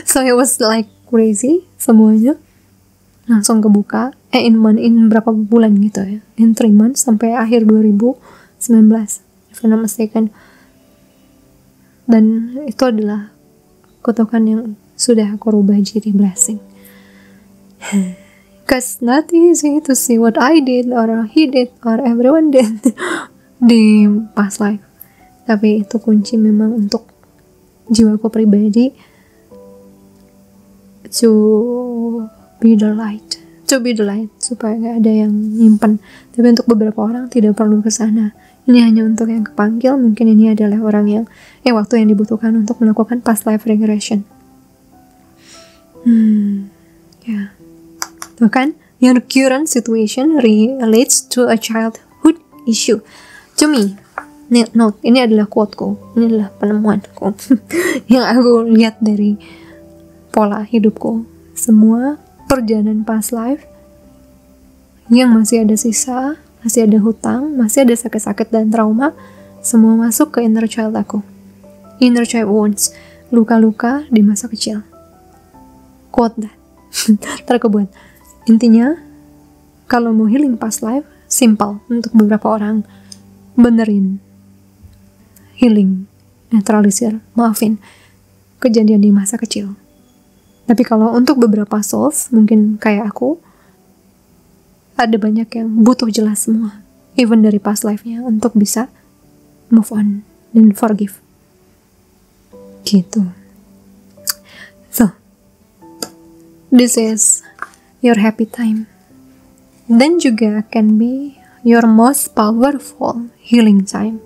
So it was like crazy, semuanya langsung kebuka. In berapa bulan gitu ya, in 3 months sampai akhir 2019, if I'm not mistaken. Dan itu adalah kutukan yang sudah aku rubah jadi blessing. Cause not easy to see what I did, or he did, or everyone did di past life. Tapi itu kunci memang untuk jiwaku pribadi, to be the light, to be the light, supaya gak ada yang nyimpen. Tapi untuk beberapa orang tidak perlu ke sana. Ini hanya untuk yang kepanggil. Mungkin ini adalah orang yang waktu yang dibutuhkan untuk melakukan past life regression. Ya, tuh kan, your current situation relates to a childhood issue. To me, note, ini adalah quoteku, ini adalah penemuanku yang aku lihat dari pola hidupku. Semua perjalanan past life yang masih ada sisa, masih ada hutang, masih ada sakit-sakit dan trauma, semua masuk ke inner child aku. Inner child wounds, luka-luka di masa kecil. Quote that. Terkebuat. Intinya, kalau mau healing past life, simple untuk beberapa orang. Benerin, healing, netralisir, maafin kejadian di masa kecil. Tapi kalau untuk beberapa souls, mungkin kayak aku, ada banyak yang butuh jelas semua, even dari past life-nya, untuk bisa move on dan forgive. Gitu. So, this is your happy time. Dan juga can be your most powerful healing time.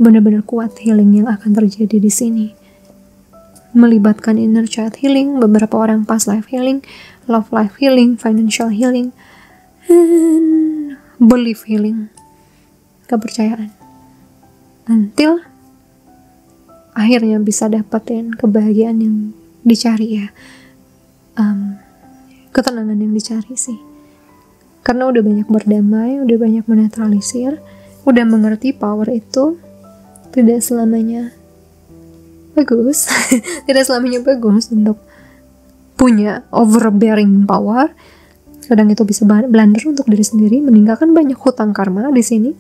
Benar-benar kuat healing yang akan terjadi di sini. Melibatkan inner child healing, beberapa orang past life healing, love life healing, financial healing, and belief healing. Kepercayaan. Until akhirnya bisa dapetin kebahagiaan yang dicari ya. Ketenangan yang dicari sih. Karena udah banyak berdamai, udah banyak menetralisir, udah mengerti power itu tidak selamanya bagus. Tidak selamanya bagus untuk punya overbearing power. Kadang itu bisa blunder untuk diri sendiri, meninggalkan banyak hutang karma di sini.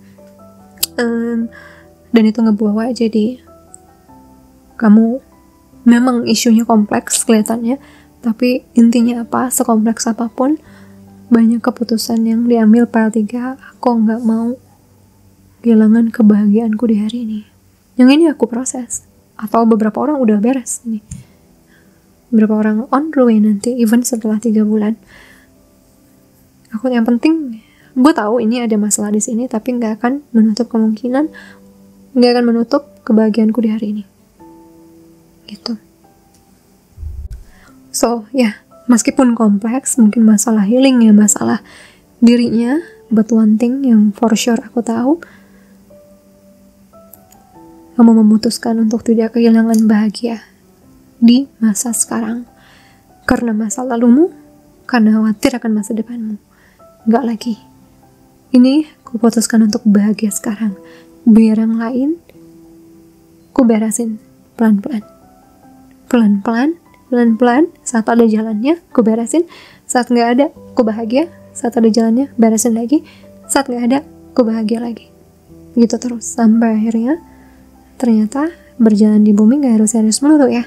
Dan itu ngebawa jadi kamu memang isunya kompleks kelihatannya, tapi intinya apa, sekompleks apapun, banyak keputusan yang diambil PL3. Aku nggak mau kehilangan kebahagiaanku di hari ini. Yang ini aku proses. Atau beberapa orang udah beres nih. Beberapa orang on the way nanti, even setelah 3 bulan. Aku yang penting, gue tahu ini ada masalah di sini, tapi nggak akan menutup kemungkinan, nggak akan menutup kebahagiaanku di hari ini. Gitu. So, ya, meskipun kompleks, mungkin masalah healing ya, masalah dirinya, but one thing yang for sure aku tahu, kamu memutuskan untuk tidak kehilangan bahagia di masa sekarang. Karena masa lalumu, karena khawatir akan masa depanmu. Nggak lagi. Ini aku putuskan untuk bahagia sekarang. Biar yang lain, aku beresin pelan-pelan. Pelan-pelan, saat ada jalannya, aku beresin. Saat nggak ada, aku bahagia. Saat ada jalannya, beresin lagi. Saat nggak ada, aku bahagia lagi. Gitu terus, sampai akhirnya, ternyata berjalan di bumi gak harus serius melulu ya.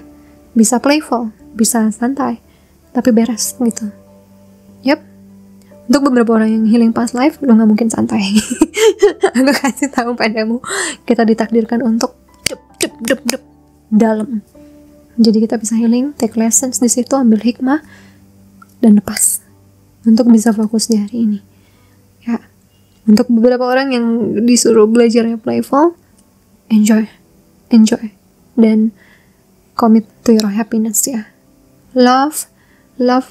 Bisa playful, bisa santai, tapi beres gitu. Yep. Untuk beberapa orang yang healing past life, lo gak mungkin santai. Aku kasih tahu padamu, kita ditakdirkan untuk dep dalam. Jadi kita bisa healing, take lessons di situ, ambil hikmah, dan lepas. Untuk bisa fokus di hari ini. Ya. Untuk beberapa orang yang disuruh belajarnya playful, enjoy, dan commit to your happiness ya. Love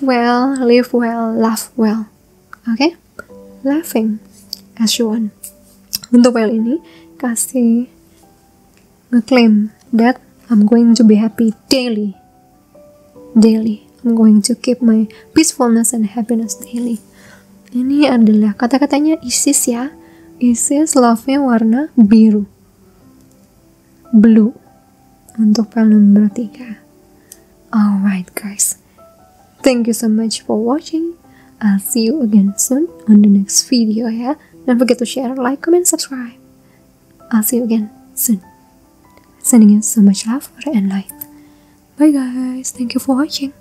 well, live well, laugh well. Okay? Laughing as you want. Untuk well ini, kasih ngeklaim that I'm going to be happy daily. I'm going to keep my peacefulness and happiness daily. Ini adalah kata-katanya Isis ya. Isis love-nya warna biru. Blue untuk file nomor 3. Alright guys, thank you so much for watching. I'll see you again soon on the next video ya. Don't forget to share, like, comment, subscribe. I'll see you again soon. Sending you so much love and light. Bye guys, thank you for watching.